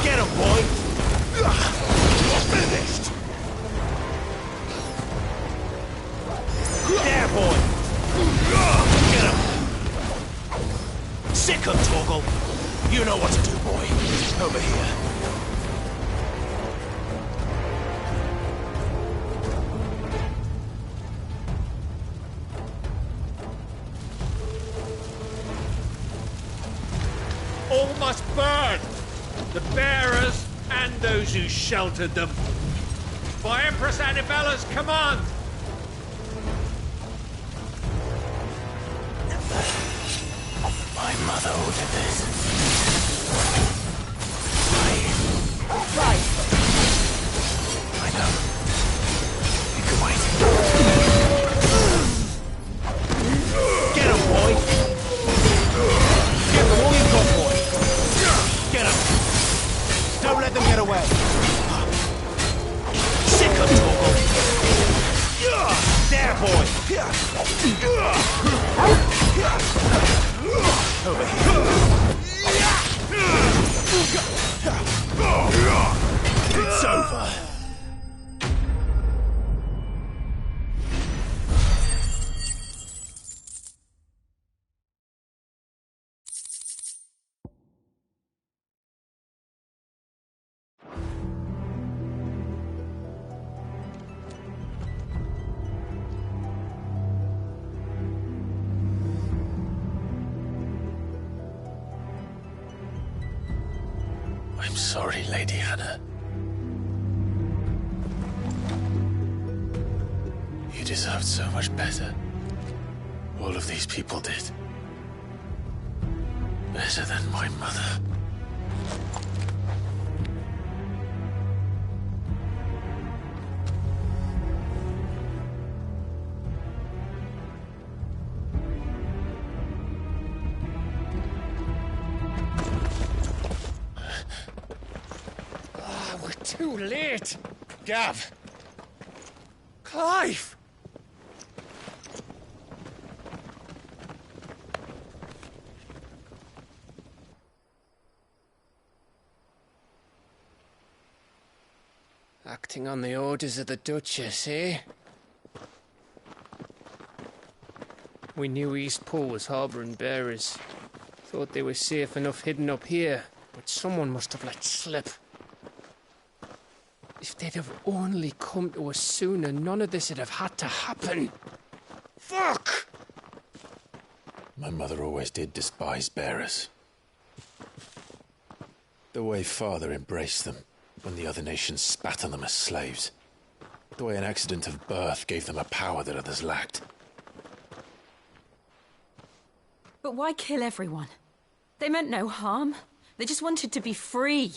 Get him, boy! Finished! There, boy! Get him! Sick him, Torgal! You know what to do, boy. Over here. All must burn! The bearers and those who sheltered them. By Empress Annibella's command! My mother ordered this. Right! I know. You can wait. Get him, boy! Give them all you've got, boy! Get him! Don't let them get away! Sick of Torgal! There, boy! Over here! It's over! I'm sorry, Lady Hannah. You deserved so much better. All of these people did. Better than my mother. Too late! Gav! Clive! Acting on the orders of the Duchess, eh? We knew Eastpool was harbouring bearers. Thought they were safe enough hidden up here, but someone must have let slip. If they'd have only come to us sooner, none of this would have had to happen. Fuck! My mother always did despise bearers. The way Father embraced them when the other nations spat on them as slaves. The way an accident of birth gave them a power that others lacked. But why kill everyone? They meant no harm. They just wanted to be free.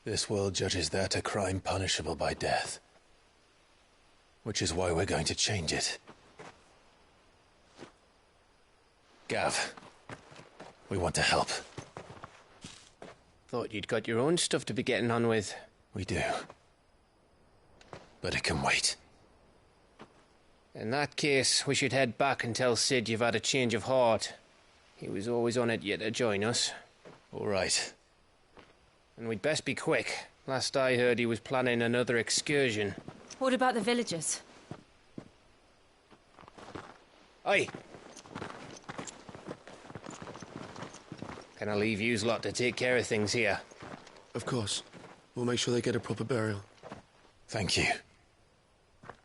This world judges that a crime punishable by death. Which is why we're going to change it. Gav, we want to help. Thought you'd got your own stuff to be getting on with. We do. But it can wait. In that case, we should head back and tell Sid you've had a change of heart. He was always on it yet to join us. All right. And we'd best be quick. Last I heard, he was planning another excursion. What about the villagers? Aye. Can I leave yous lot to take care of things here? Of course. We'll make sure they get a proper burial. Thank you.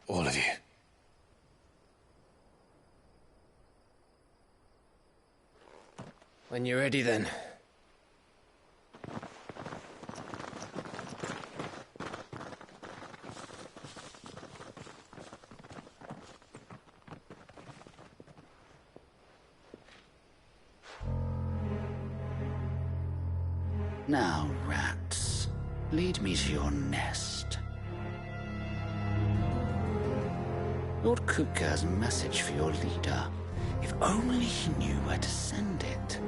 All of you. When you're ready, then. Now, rats, lead me to your nest. Lord Kupka has a message for your leader. If only he knew where to send it.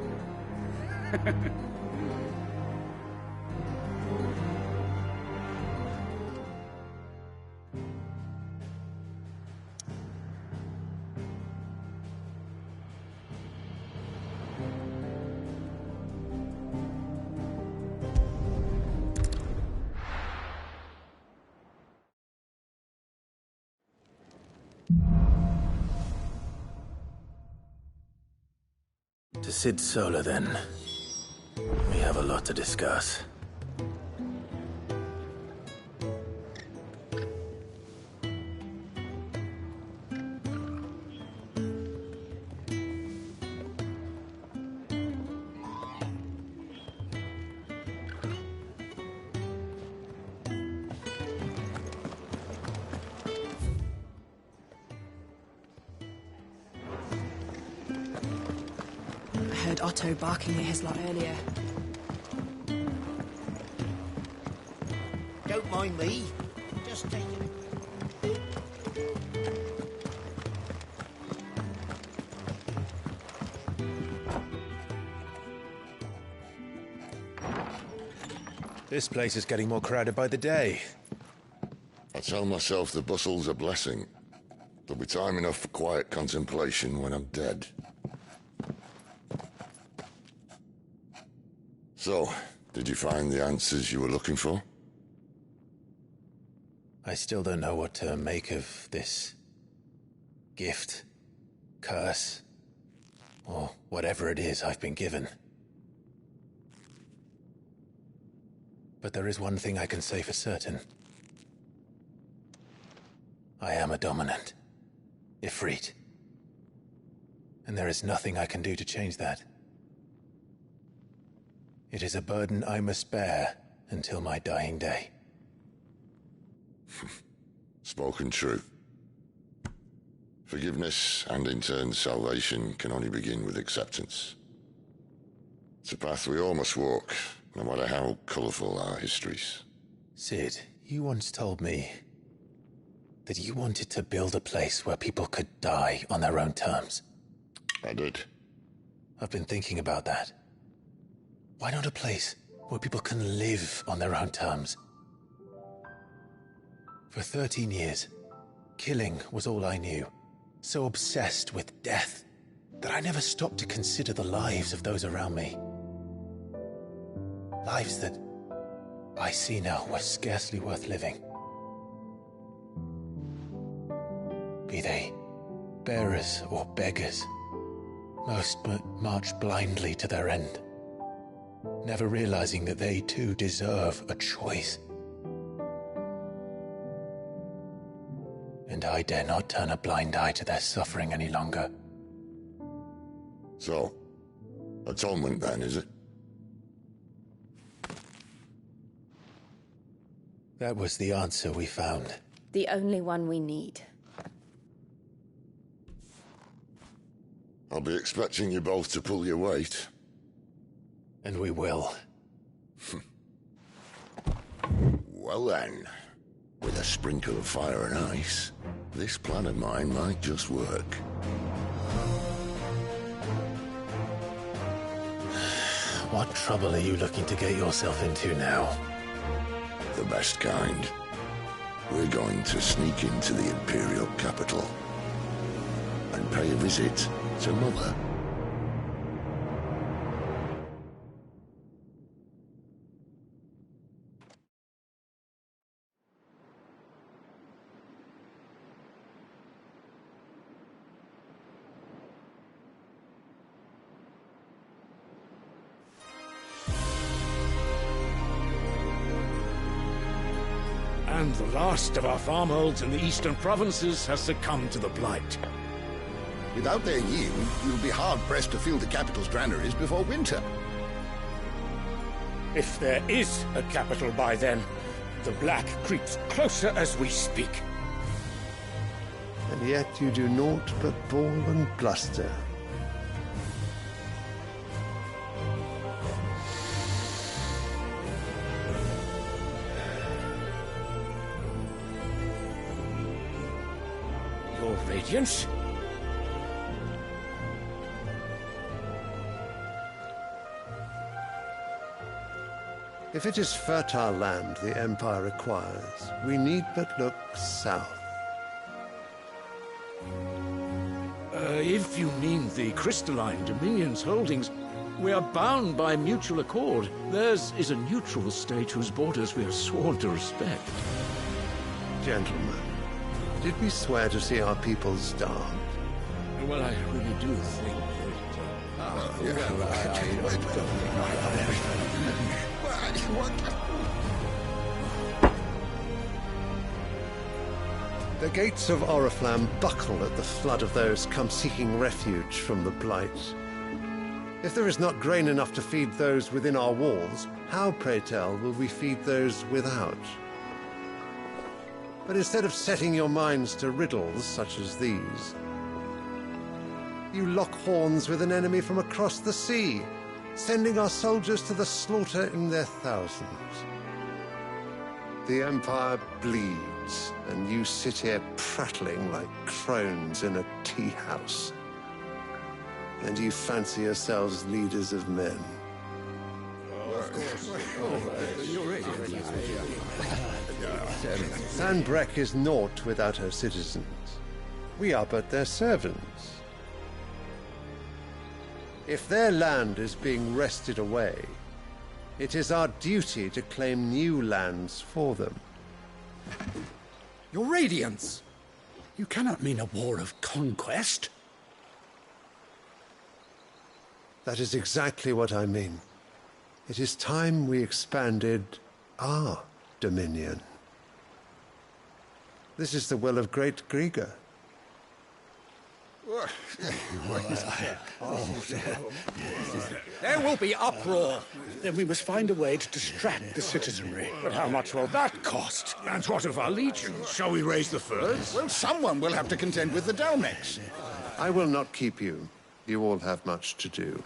Cid Solar, then. We have a lot to discuss. I heard Otto barking near his lot earlier. Don't mind me. Just take it. This place is getting more crowded by the day. I tell myself the bustle's a blessing. There'll be time enough for quiet contemplation when I'm dead. So, did you find the answers you were looking for? I still don't know what to make of this gift, curse, or whatever it is I've been given. But there is one thing I can say for certain. I am a dominant, Ifrit. And there is nothing I can do to change that. It is a burden I must bear until my dying day. Spoken true. Forgiveness and in turn salvation can only begin with acceptance. It's a path we all must walk, no matter how colourful our histories. Cid, you once told me that you wanted to build a place where people could die on their own terms. I did. I've been thinking about that. Why not a place where people can live on their own terms? For 13 years, killing was all I knew. So obsessed with death that I never stopped to consider the lives of those around me. Lives that I see now were scarcely worth living. Be they bearers or beggars, most march blindly to their end, never realizing that they too deserve a choice. And I dare not turn a blind eye to their suffering any longer. So, atonement then, is it? That was the answer we found. The only one we need. I'll be expecting you both to pull your weight. And we will. Well then, with a sprinkle of fire and ice, this plan of mine might just work. What trouble are you looking to get yourself into now? The best kind. We're going to sneak into the Imperial capital and pay a visit to Mother. And the last of our farmholds in the eastern provinces has succumbed to the blight. Without their yield, you'll be hard-pressed to fill the capital's granaries before winter. If there is a capital by then, the black creeps closer as we speak. And yet you do naught but bawl and bluster. Your Radiance? If it is fertile land the Empire requires, we need but look south. If you mean the crystalline Dominion's holdings, we are bound by mutual accord. Theirs is a neutral state whose borders we are sworn to respect. Gentlemen, did we swear to see our people starved? Well, I really do think that... The gates of Oriflamme buckle at the flood of those come seeking refuge from the Blight. If there is not grain enough to feed those within our walls, how, pray tell, will we feed those without? But instead of setting your minds to riddles such as these, you lock horns with an enemy from across the sea, sending our soldiers to the slaughter in their thousands. The Empire bleeds, and you sit here prattling like crones in a tea house. And you fancy yourselves leaders of men. Sanbreque is naught without her citizens. We are but their servants. If their land is being wrested away, it is our duty to claim new lands for them. Your Radiance! You cannot mean a war of conquest. That is exactly what I mean. It is time we expanded our dominion. This is the will of great Grieger. There will be uproar. Then we must find a way to distract the citizenry. But how much will that cost? And what of our legions? Shall we raise the furs? Well, someone will have to contend with the Dalmex. I will not keep you. You all have much to do.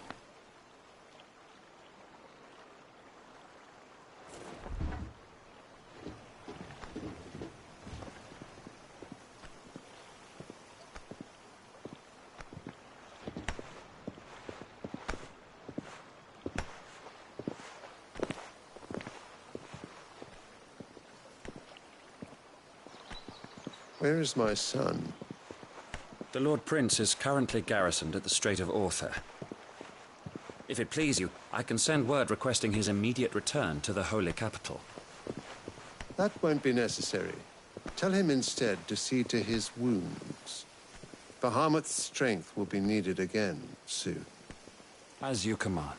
Where is my son? The Lord Prince is currently garrisoned at the Strait of Orther. If it please you, I can send word requesting his immediate return to the Holy Capital. That won't be necessary. Tell him instead to see to his wounds. Bahamut's strength will be needed again soon. As you command.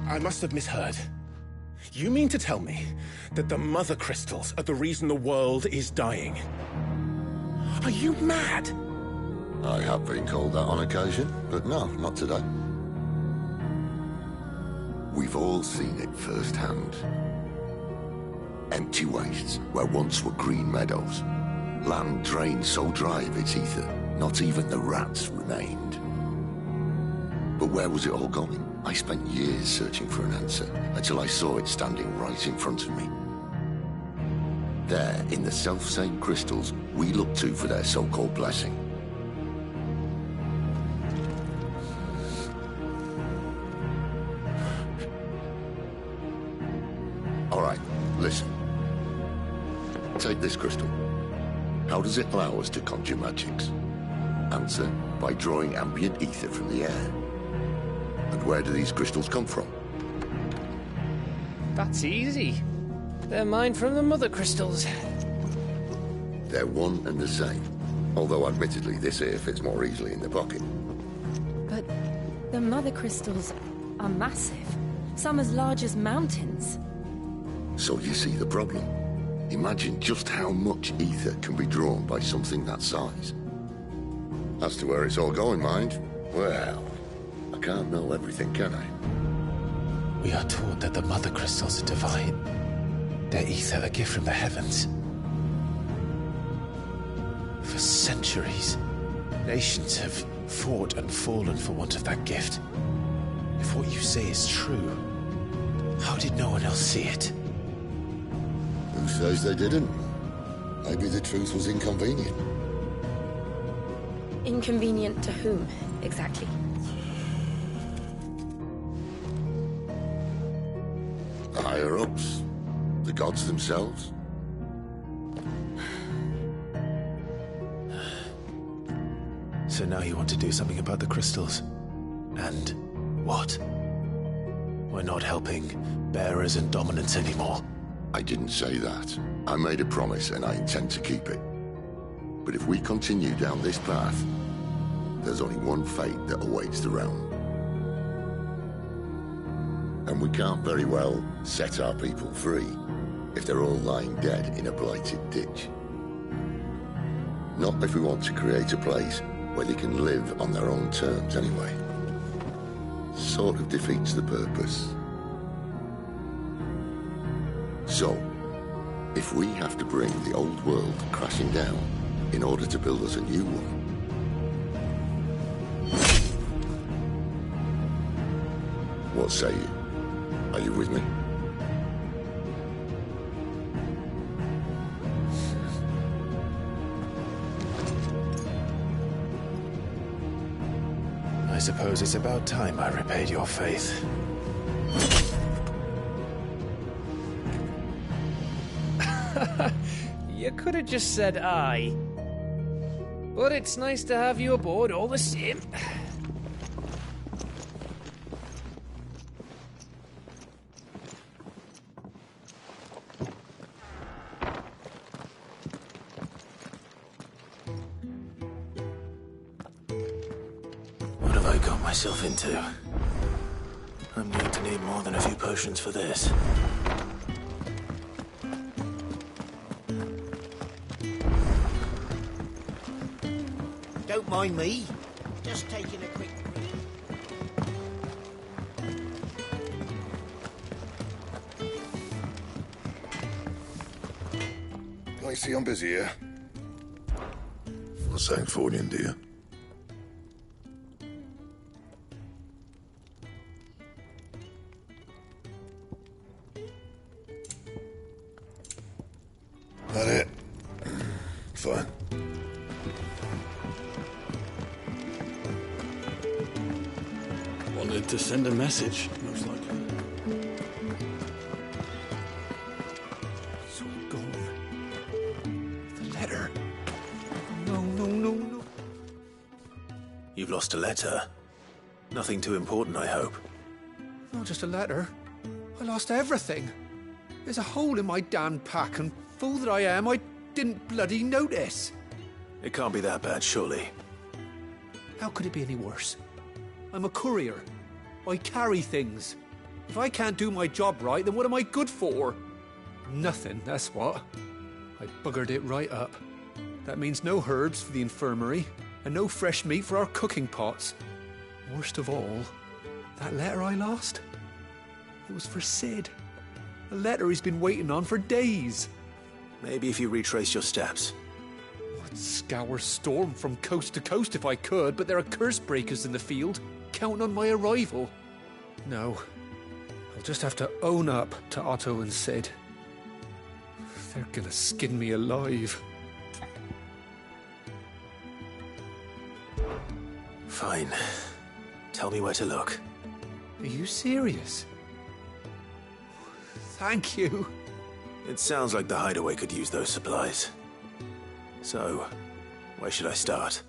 I must have misheard. You mean to tell me that the Mother Crystals are the reason the world is dying? Are you mad? I have been called that on occasion, but no, not today. We've all seen it firsthand. Empty wastes where once were green meadows. Land drained so dry of its ether, not even the rats remained. But where was it all going? I spent years searching for an answer, until I saw it standing right in front of me. There, in the self-same crystals we look to for their so-called blessing. All right, listen. Take this crystal. How does it allow us to conjure magics? Answer, by drawing ambient ether from the air. And where do these crystals come from? That's easy. They're mine from the Mother Crystals. They're one and the same. Although, admittedly, this here fits more easily in the pocket. But the Mother Crystals are massive. Some as large as mountains. So you see the problem. Imagine just how much ether can be drawn by something that size. As to where it's all going, mind, well, I can't know everything, can I? We are taught that the Mother Crystals are divine. Their ether a gift from the heavens. For centuries, nations have fought and fallen for want of that gift. If what you say is true, how did no one else see it? Who says they didn't? Maybe the truth was inconvenient. Inconvenient to whom, exactly? The higher-ups? The gods themselves? So now you want to do something about the crystals? And what? We're not helping bearers and dominants anymore. I didn't say that. I made a promise and I intend to keep it. But if we continue down this path, there's only one fate that awaits the realm. And we can't very well set our people free if they're all lying dead in a blighted ditch. Not if we want to create a place where they can live on their own terms anyway. Sort of defeats the purpose. So, if we have to bring the old world crashing down in order to build us a new one, what say you? Are you with me? I suppose it's about time I repaid your faith. You could have just said aye. But it's nice to have you aboard all the same. What have I got myself into? I'm going to need more than a few potions for this. Don't mind me. Just taking a quick I see I'm busy here. What's St. Fornian, dear? That it? Fine. Wanted to send a message, most likely. It's all gone. The letter. No. You've lost a letter. Nothing too important, I hope. Not just a letter. I lost everything. There's a hole in my damn pack, and fool that I am, I didn't bloody notice. It can't be that bad, surely. How could it be any worse? I'm a courier. I carry things. If I can't do my job right, then what am I good for? Nothing, that's what. I buggered it right up. That means no herbs for the infirmary, and no fresh meat for our cooking pots. Worst of all, that letter I lost, it was for Sid. A letter he's been waiting on for days. Maybe if you retrace your steps. I'd scour Storm from coast to coast if I could, but there are curse breakers in the field, counting on my arrival. No, I'll just have to own up to Otto and Sid. They're gonna skin me alive. Fine. Tell me where to look. Are you serious? Thank you. It sounds like the hideaway could use those supplies. So, where should I start?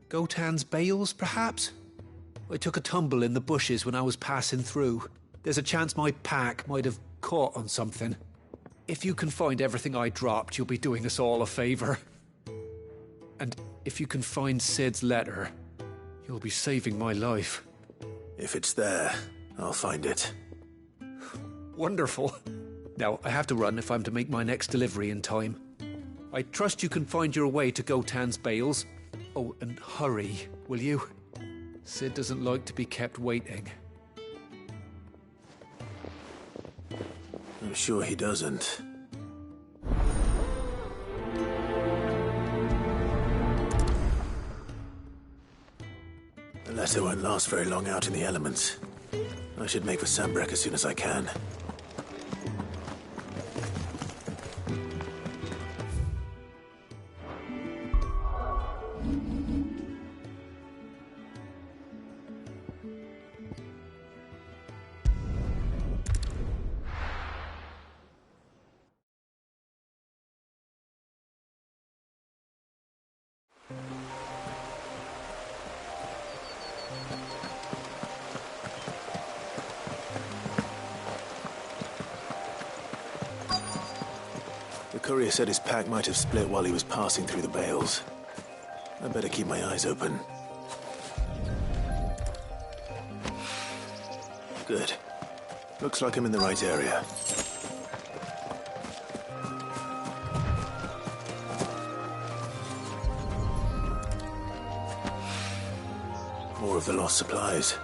Gotan's bales, perhaps? I took a tumble in the bushes when I was passing through. There's a chance my pack might have caught on something. If you can find everything I dropped, you'll be doing us all a favor. And if you can find Sid's letter, you'll be saving my life. If it's there, I'll find it. Wonderful. Now, I have to run if I'm to make my next delivery in time. I trust you can find your way to Gotan's bales. Oh, and hurry, will you? Sid doesn't like to be kept waiting. I'm sure he doesn't. The letter won't last very long out in the elements. I should make for Sambrek as soon as I can. Courier said his pack might have split while he was passing through the bales. I better keep my eyes open. Good. Looks like I'm in the right area. More of the lost supplies.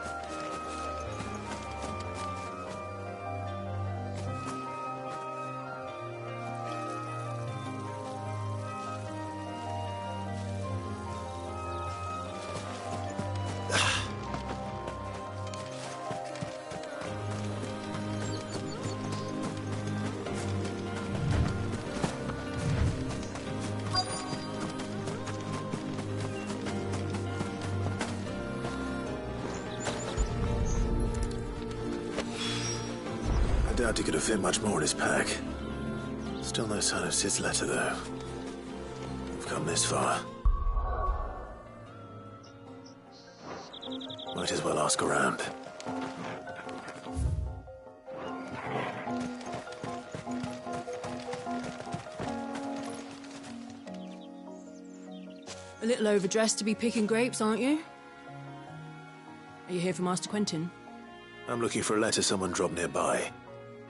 I doubt he could have fit much more in his pack. Still no sign of Sid's letter, though. We've come this far. Might as well ask around. A little overdressed to be picking grapes, aren't you? Are you here for Master Quentin? I'm looking for a letter someone dropped nearby.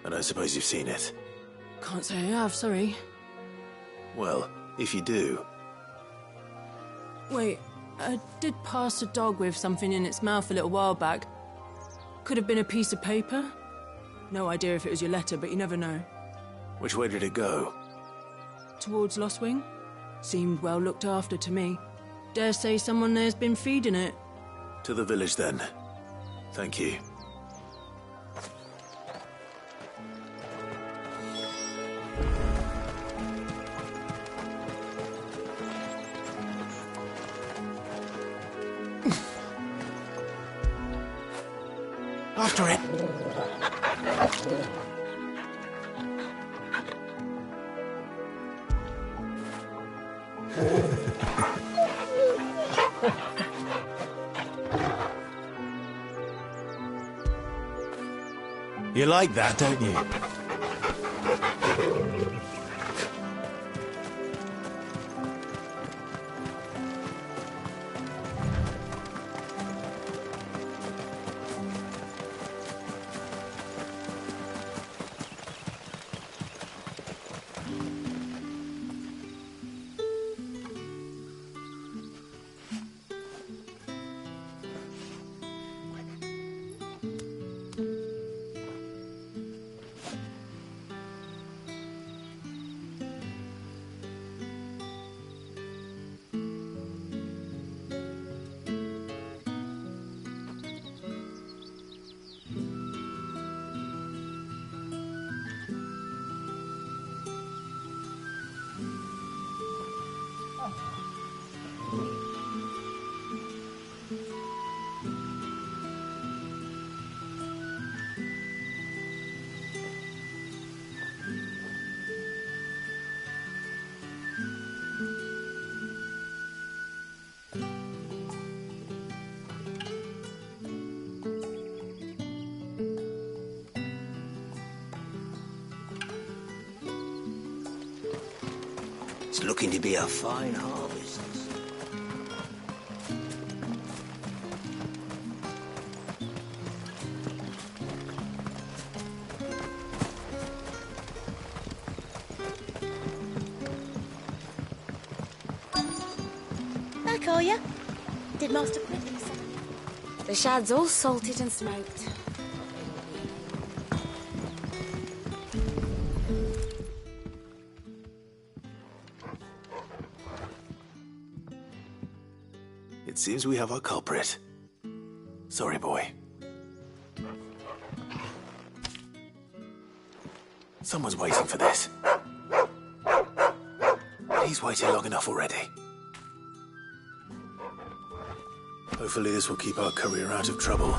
I don't suppose you've seen it. Can't say I have, sorry. Well, if you do... Wait, I did pass a dog with something in its mouth a little while back. Could have been a piece of paper. No idea if it was your letter, but you never know. Which way did it go? Towards Lostwing? Seemed well looked after to me. Dare say someone there's been feeding it. To the village, then. Thank you. After it. You like that, don't you? It's looking to be a fine harvest. Back, are you? Did Master Quentin say? The shad's all salted and smoked. It seems we have our culprit. Sorry, boy. Someone's waiting for this. He's waited long enough already. Hopefully this will keep our courier out of trouble.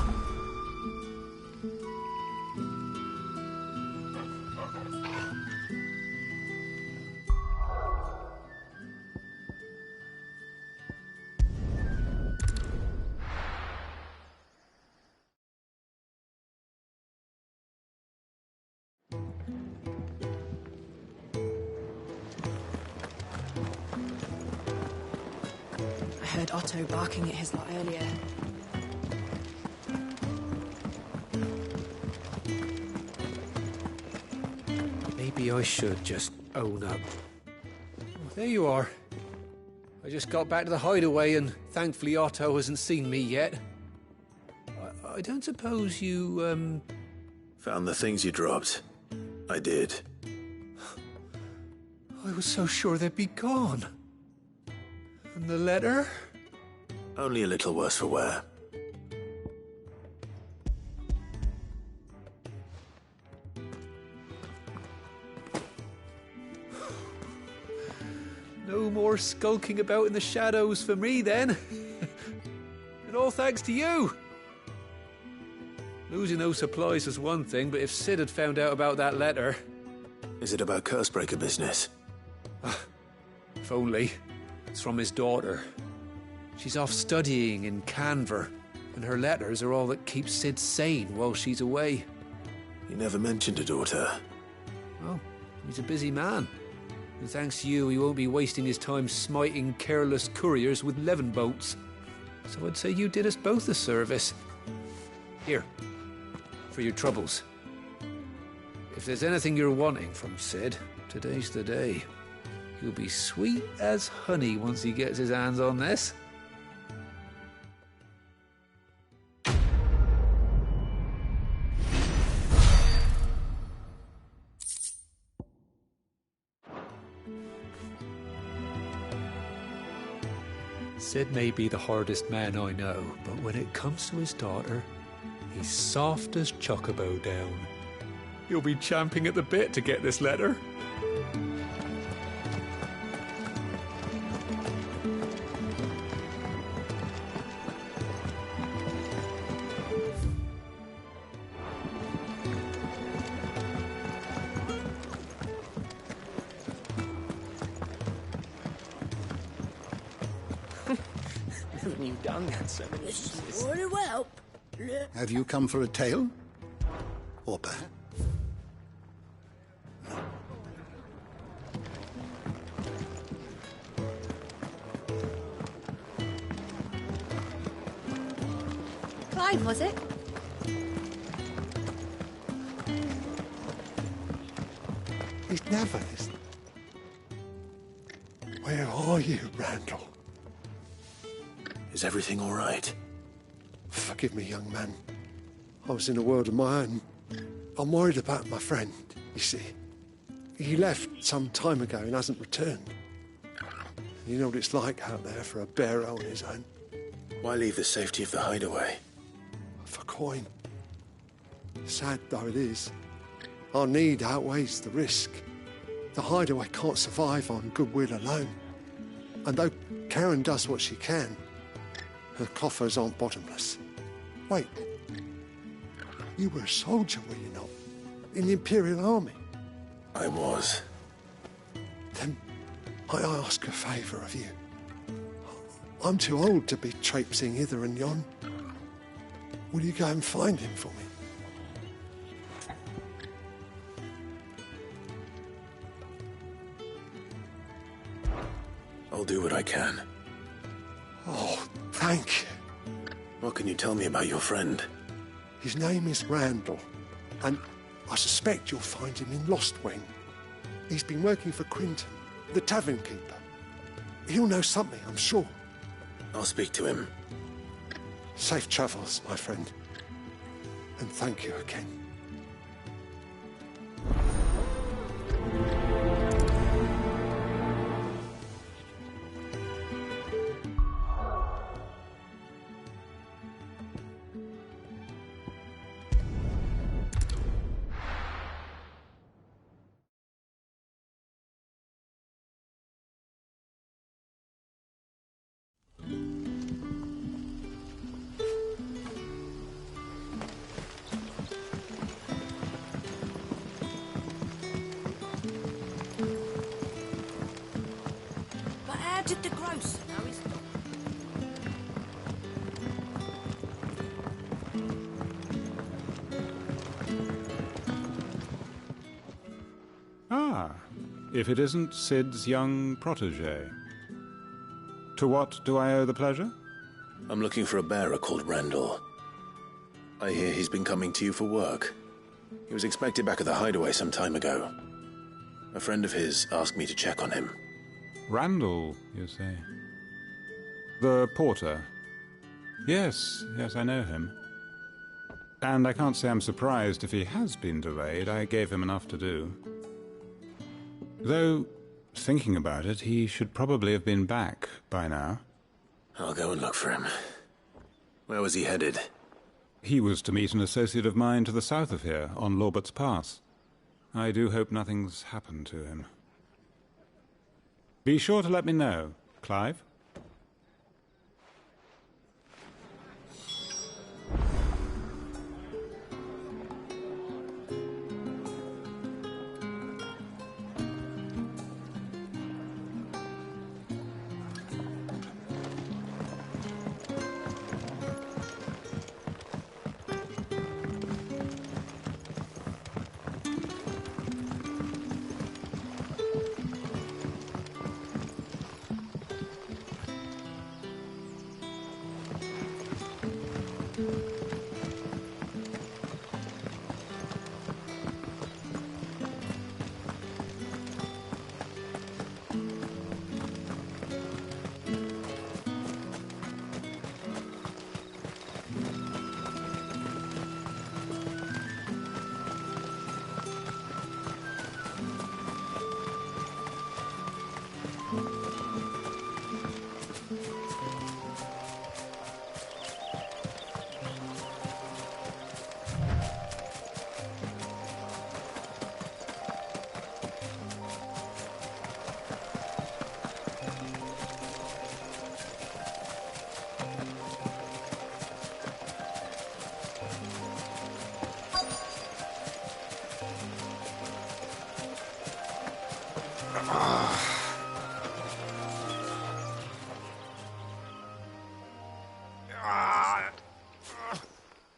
heard Otto barking at his lot earlier. Maybe I should just own up. There you are. I just got back to the hideaway and thankfully Otto hasn't seen me yet. I don't suppose you, Found the things you dropped. I did. I was so sure they'd be gone. And the letter? Only a little worse for wear. No more skulking about in the shadows for me, then. And all thanks to you. Losing those supplies was one thing, but if Sid had found out about that letter... Is it about Cursebreaker business? If only. It's from his daughter. She's off studying in Canver, and her letters are all that keeps Sid sane while she's away. He never mentioned a daughter. Oh, he's a busy man. And thanks to you, he won't be wasting his time smiting careless couriers with levin bolts. So I'd say you did us both a service. Here, for your troubles. If there's anything you're wanting from Sid, today's the day. He'll be sweet as honey once he gets his hands on this. Sid may be the hardest man I know, but when it comes to his daughter, he's soft as Chocobo down. He'll be champing at the bit to get this letter. Haven't you done that so many times? Very well. Have you come for a tale? Or perhaps... Clyde, was it? He'd never listen. Where are you, Randall? Is everything all right? Forgive me, young man. I was in a world of my own. I'm worried about my friend, you see. He left some time ago and hasn't returned. You know what it's like out there for a bearer on his own. Why leave the safety of the hideaway? For coin. Sad though it is, our need outweighs the risk. The hideaway can't survive on goodwill alone. And though Karen does what she can, her coffers aren't bottomless. Wait. You were a soldier, were you not? In the Imperial Army? I was. Then I ask a favour of you. I'm too old to be traipsing hither and yon. Will you go and find him for me? I'll do what I can. Oh, thank you. What can you tell me about your friend? His name is Randall, and I suspect you'll find him in Lost Wing. He's been working for Quinton, the tavern keeper. He'll know something, I'm sure. I'll speak to him. Safe travels, my friend. And thank you again. But how did the gross know he's... Ah, if it isn't Sid's young protege. To what do I owe the pleasure? I'm looking for a bearer called Randall. I hear he's been coming to you for work. He was expected back at the hideaway some time ago. A friend of his asked me to check on him. Randall, you say? The porter? Yes, I know him. And I can't say I'm surprised if he has been delayed. I gave him enough to do. Though, thinking about it, he should probably have been back by now. I'll go and look for him. Where was he headed? He was to meet an associate of mine to the south of here, on Lorbert's Pass. I do hope nothing's happened to him. Be sure to let me know, Clive.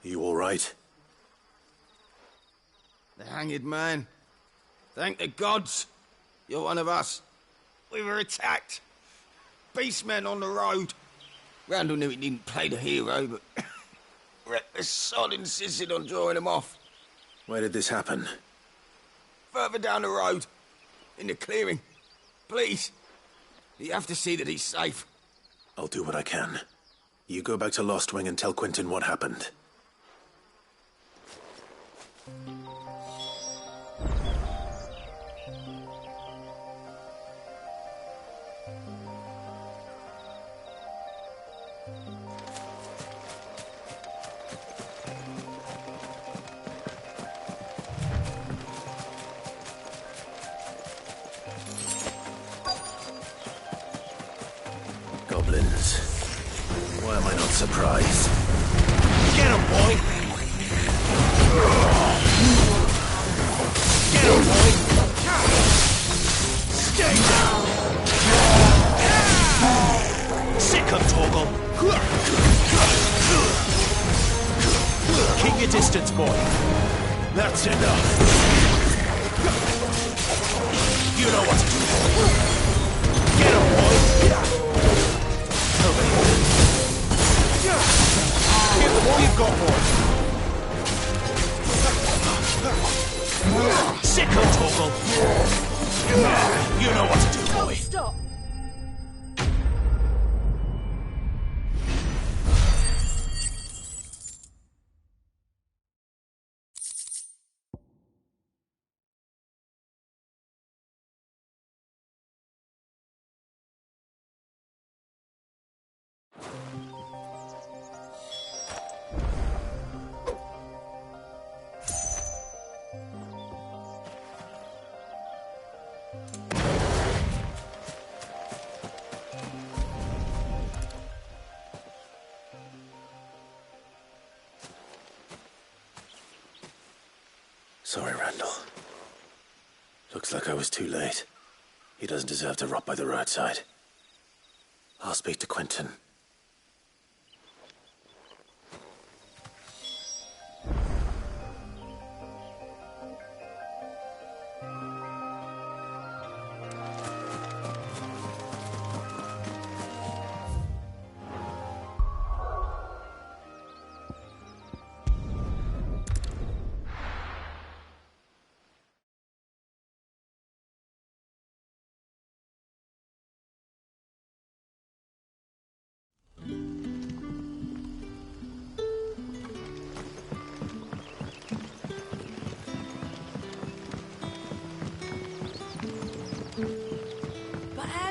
You all right? The hanged man. Thank the gods. You're one of us. We were attacked. Beastmen on the road. Randall knew he didn't play the hero, but reckless sod insisted on drawing him off. Where did this happen? Further down the road. In the clearing. Please. You have to see that he's safe. I'll do what I can. You go back to Lost Wing and tell Quentin what happened. Goblins. Why am I not surprised? Get him, boy! Get him, boy! Stay down! Sick of Torgal! Keep your distance, boy. That's enough. You know what to do. Get him, boy! Give them all you've got, boy. Sick of Torgal. You know what to do, boy. Stop! Sorry, Randall. Looks like I was too late. He doesn't deserve to rot by the roadside. I'll speak to Quentin.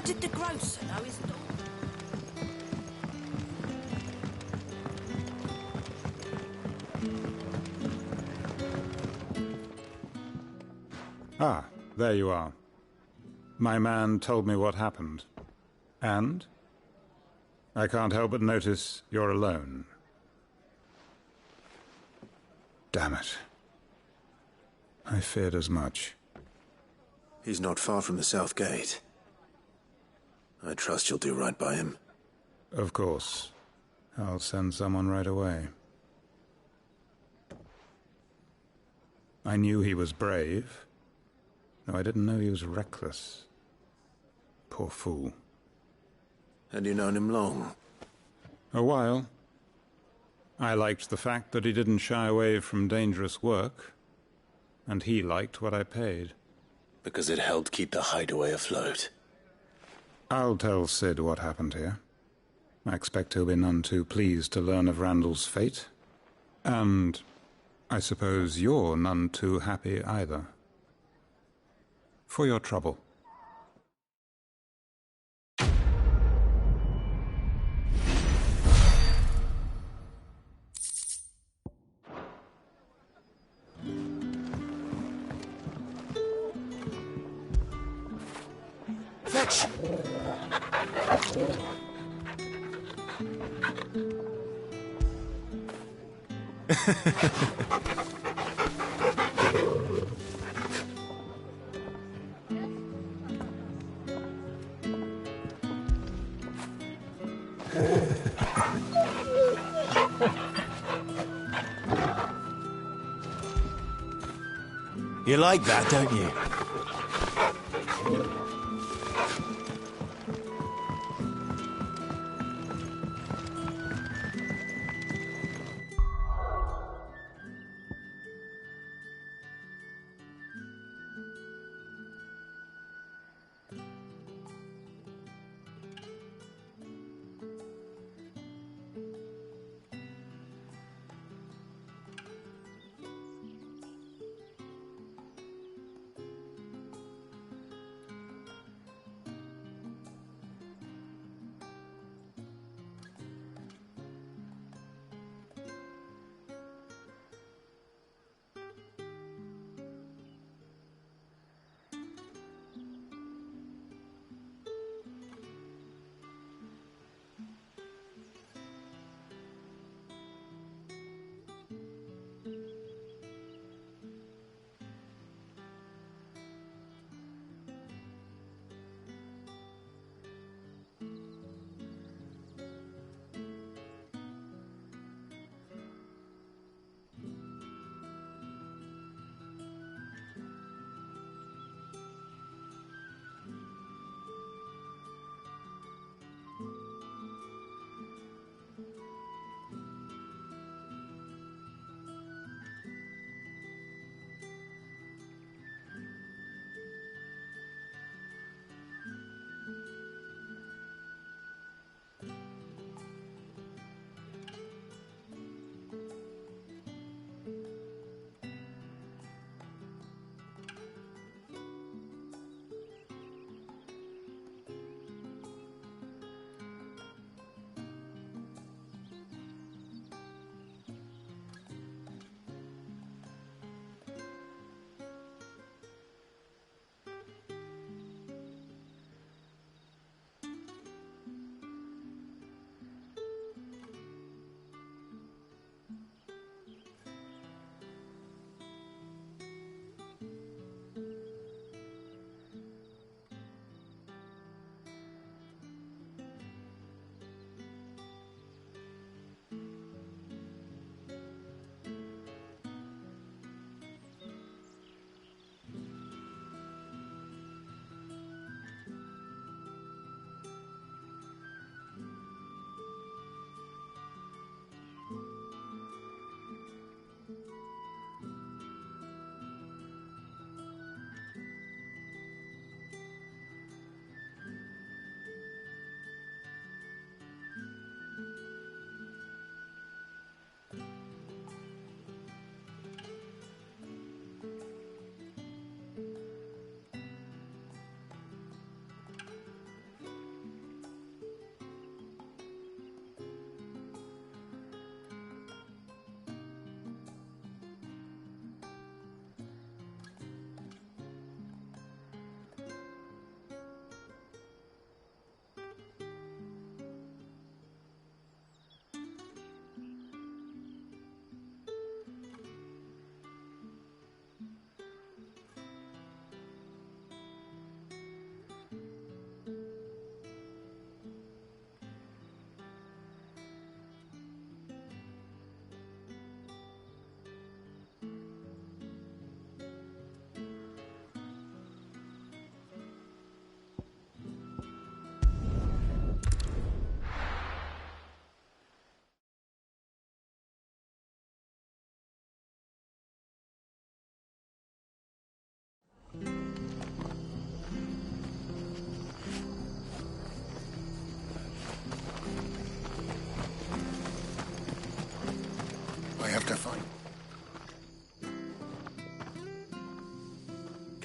did the grocer know his daughter? Ah, there you are. My man told me what happened. And? I can't help but notice you're alone. Damn it. I feared as much. He's not far from the south gate. I trust you'll do right by him. Of course. I'll send someone right away. I knew he was brave, though I didn't know he was reckless. Poor fool. Had you known him long? A while. I liked the fact that he didn't shy away from dangerous work, and he liked what I paid. Because it helped keep the hideaway afloat. I'll tell Sid what happened here. I expect he'll be none too pleased to learn of Randall's fate. And I suppose you're none too happy either. For your trouble. Fetch! You like that, don't you?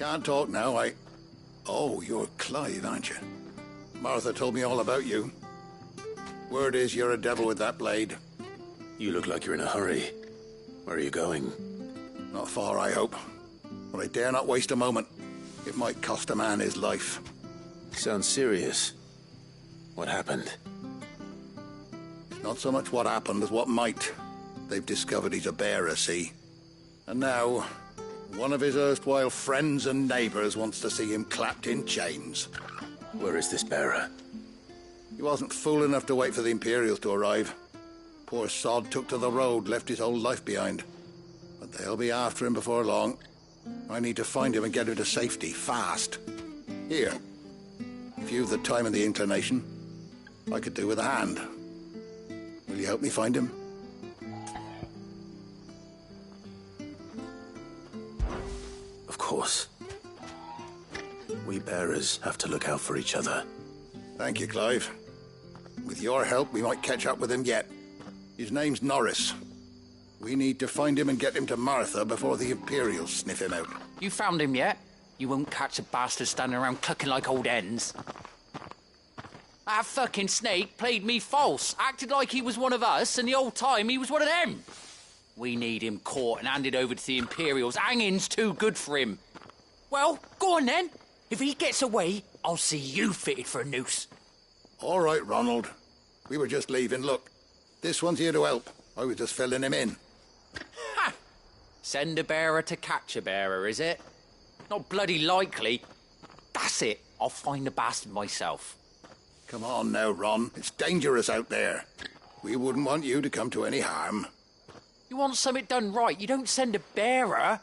Can't talk now, Oh, you're Clive, aren't you? Martha told me all about you. Word is you're a devil with that blade. You look like you're in a hurry. Where are you going? Not far, I hope. But I dare not waste a moment. It might cost a man his life. Sounds serious. What happened? Not so much what happened as what might. They've discovered he's a bearer, see? And now, one of his erstwhile friends and neighbours wants to see him clapped in chains. Where is this bearer? He wasn't fool enough to wait for the Imperials to arrive. Poor sod took to the road, left his whole life behind. But they'll be after him before long. I need to find him and get him to safety, fast. Here, if you've the time and the inclination, I could do with a hand. Will you help me find him? Of course. We bearers have to look out for each other. Thank you, Clive. With your help, we might catch up with him yet. His name's Norris. We need to find him and get him to Martha before the Imperials sniff him out. You found him yet? You won't catch a bastard standing around clucking like old hens. That fucking snake played me false, acted like he was one of us, and the whole time he was one of them. We need him caught and handed over to the Imperials. Hanging's too good for him. Well, go on then. If he gets away, I'll see you fitted for a noose. All right, Ronald. We were just leaving. Look, this one's here to help. I was just filling him in. Ha! Send a bearer to catch a bearer, is it? Not bloody likely. That's it. I'll find the bastard myself. Come on now, Ron. It's dangerous out there. We wouldn't want you to come to any harm. You want something done right, you don't send a bearer.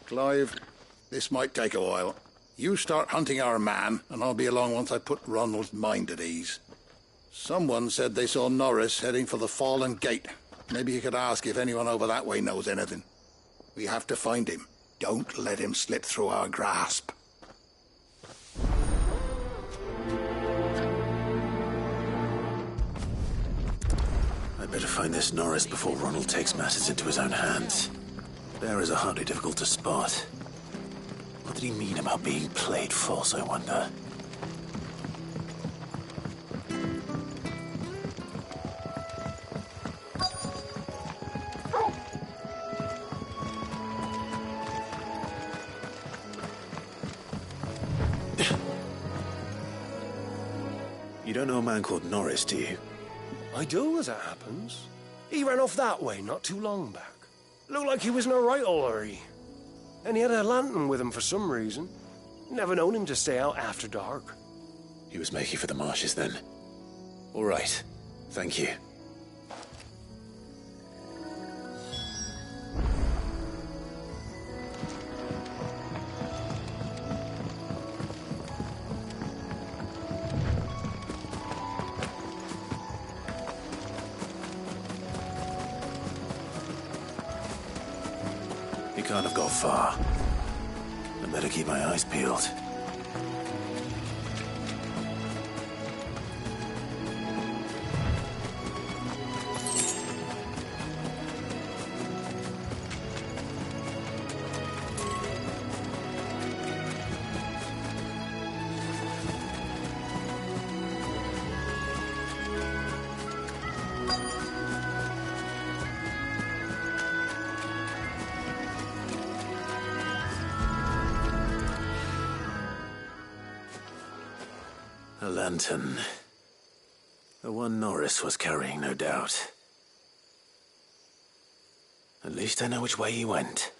Clive, this might take a while. You start hunting our man, and I'll be along once I put Ronald's mind at ease. Someone said they saw Norris heading for the Fallen Gate. Maybe you could ask if anyone over that way knows anything. We have to find him. Don't let him slip through our grasp. I'd better find this Norris before Ronald takes matters into his own hands. Bearers are hardly difficult to spot. What did he mean about being played false, I wonder? You don't know a man called Norris, do you? I do, as it happens. He ran off that way not too long back. Looked like he was in a right old hurry. And he had a lantern with him for some reason. Never known him to stay out after dark. He was making for the marshes then. All right. Thank you. He can't have got far. I better keep my eyes peeled. A lantern. The one Norris was carrying, no doubt. At least I know which way he went.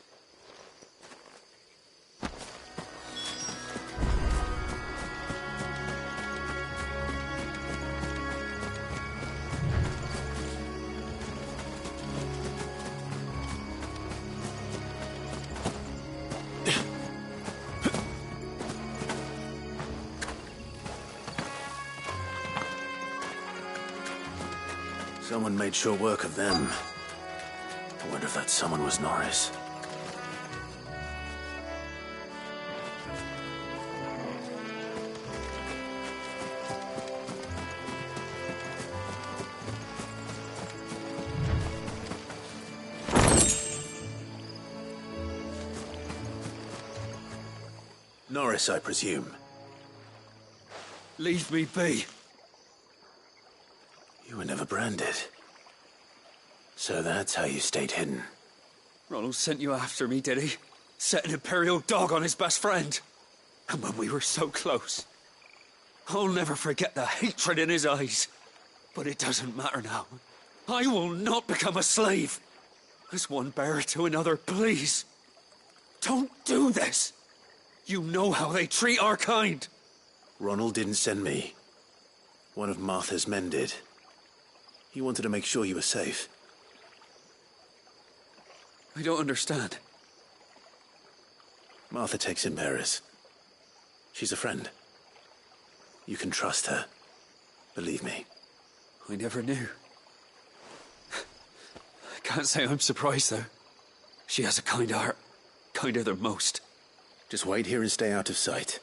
Someone made sure work of them. I wonder if that someone was Norris. Norris, I presume. Leave me be. You were never branded. So that's how you stayed hidden. Ronald sent you after me, did he? Set an Imperial dog on his best friend. And when we were so close, I'll never forget the hatred in his eyes. But it doesn't matter now. I will not become a slave. As one bearer to another, please. Don't do this. You know how they treat our kind. Ronald didn't send me. One of Martha's men did. He wanted to make sure you were safe. I don't understand. Martha takes in bearers. She's a friend. You can trust her. Believe me. I never knew. I can't say I'm surprised, though. She has a kind heart. Kinder than most. Just wait here and stay out of sight.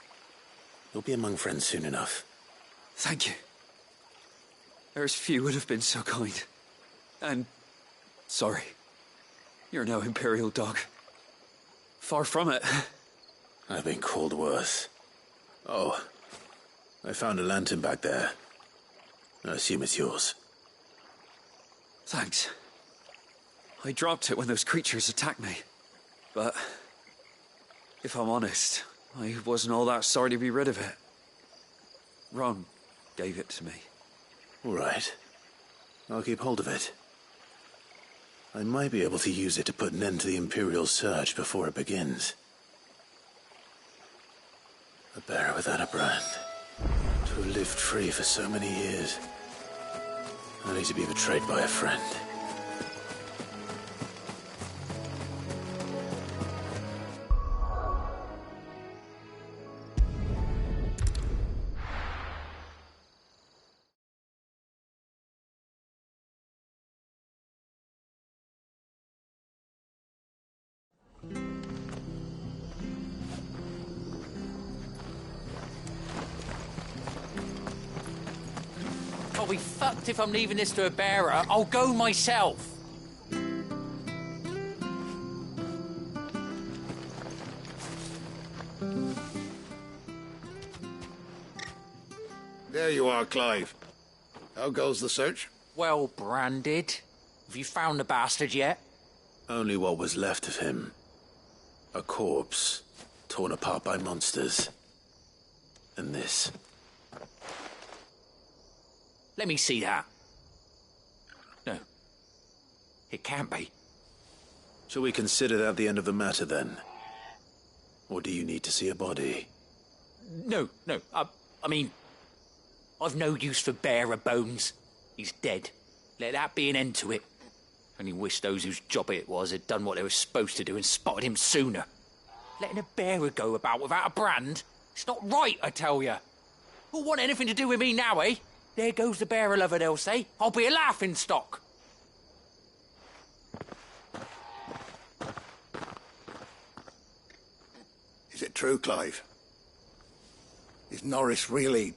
You'll be among friends soon enough. Thank you. There's few would have been so kind. And... sorry. You're no Imperial dog. Far from it. I've been called worse. Oh, I found a lantern back there. I assume it's yours. Thanks. I dropped it when those creatures attacked me. But... if I'm honest, I wasn't all that sorry to be rid of it. Ron gave it to me. All right. I'll keep hold of it. I might be able to use it to put an end to the Imperial surge before it begins. A bearer without a brand. To have lived free for so many years. Only to be betrayed by a friend. I'll be fucked if I'm leaving this to a bearer. I'll go myself. There you are, Clive. How goes the search? Well branded. Have you found the bastard yet? Only what was left of him. A corpse, torn apart by monsters. And this. Let me see that. No. It can't be. Shall we consider that the end of the matter, then? Or do you need to see a body? No. I mean... I've no use for bearer bones. He's dead. Let that be an end to it. Only wish those whose job it was had done what they were supposed to do and spotted him sooner. Letting a bearer go about without a brand? It's not right, I tell you. Who'll want anything to do with me now, eh? There goes the bearer lover, they'll say. I'll be a laughing stock. Is it true, Clive? Is Norris really...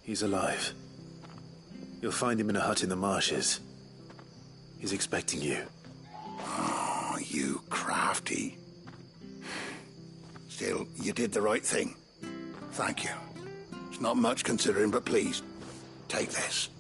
He's alive. You'll find him in a hut in the marshes. He's expecting you. Oh, you crafty. Still, you did the right thing. Thank you. It's not much considering, but please, take this.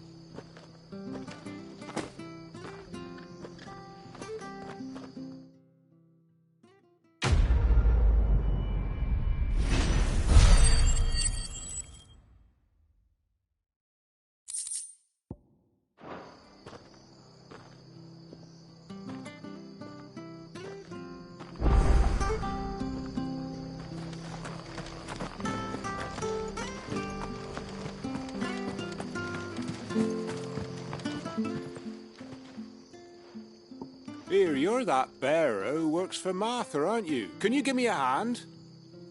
Here, you're that bearer who works for Martha, aren't you? Can you give me a hand?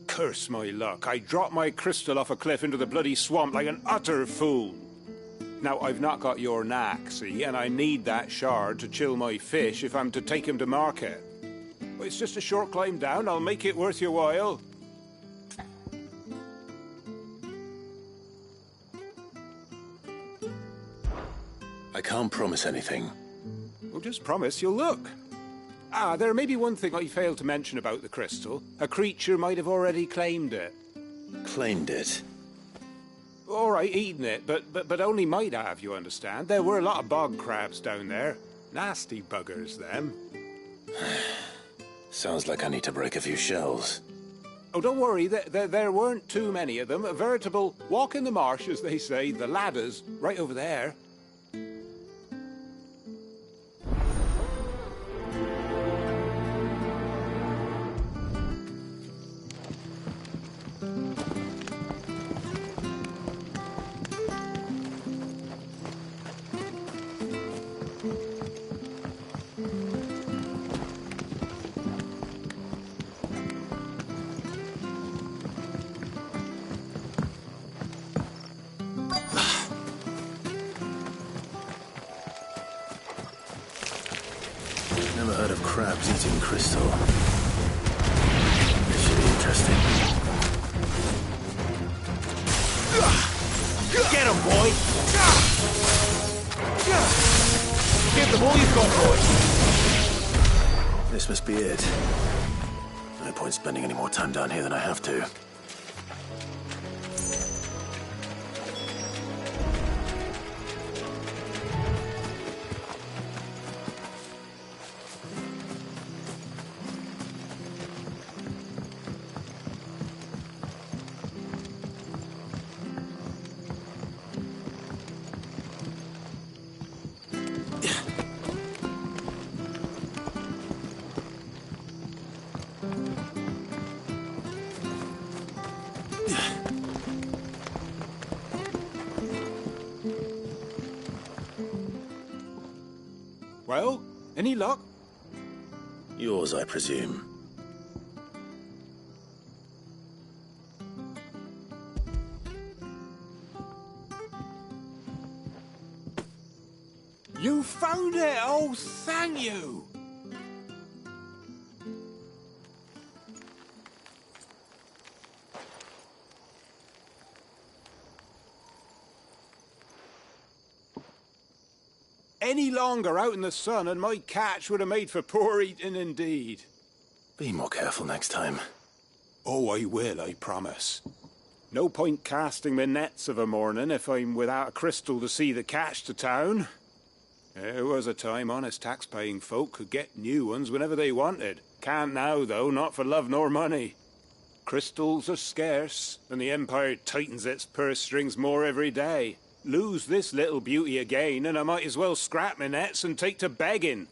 Curse my luck. I dropped my crystal off a cliff into the bloody swamp like an utter fool. Now, I've not got your knack, see, and I need that shard to chill my fish if I'm to take him to market. Well, it's just a short climb down. I'll make it worth your while. I can't promise anything. Well, just promise you'll look. There may be one thing I failed to mention about the crystal. A creature might have already claimed it. Claimed it. All right, eating it, but only might have, you understand. There were a lot of bog crabs down there. Nasty buggers, them. Sounds like I need to break a few shells. Oh, don't worry, there weren't too many of them. A veritable walk in the marsh, as they say. The ladder's right over there. Never heard of crabs eating crystal. This should be interesting. Get him, boy! Give them all you've got, boy! This must be it. No point spending any more time down here than I have to. Well, any luck? Yours, I presume. You found it! Oh, thank you! Any longer out in the sun and my catch would have made for poor eating indeed. Be more careful next time. Oh, I will, I promise. No point casting my nets of a morning if I'm without a crystal to see the catch to town. There was a time honest tax-paying folk could get new ones whenever they wanted. Can't now, though, not for love nor money. Crystals are scarce, and the Empire tightens its purse strings more every day. Lose this little beauty again, and I might as well scrap my nets and take to begging.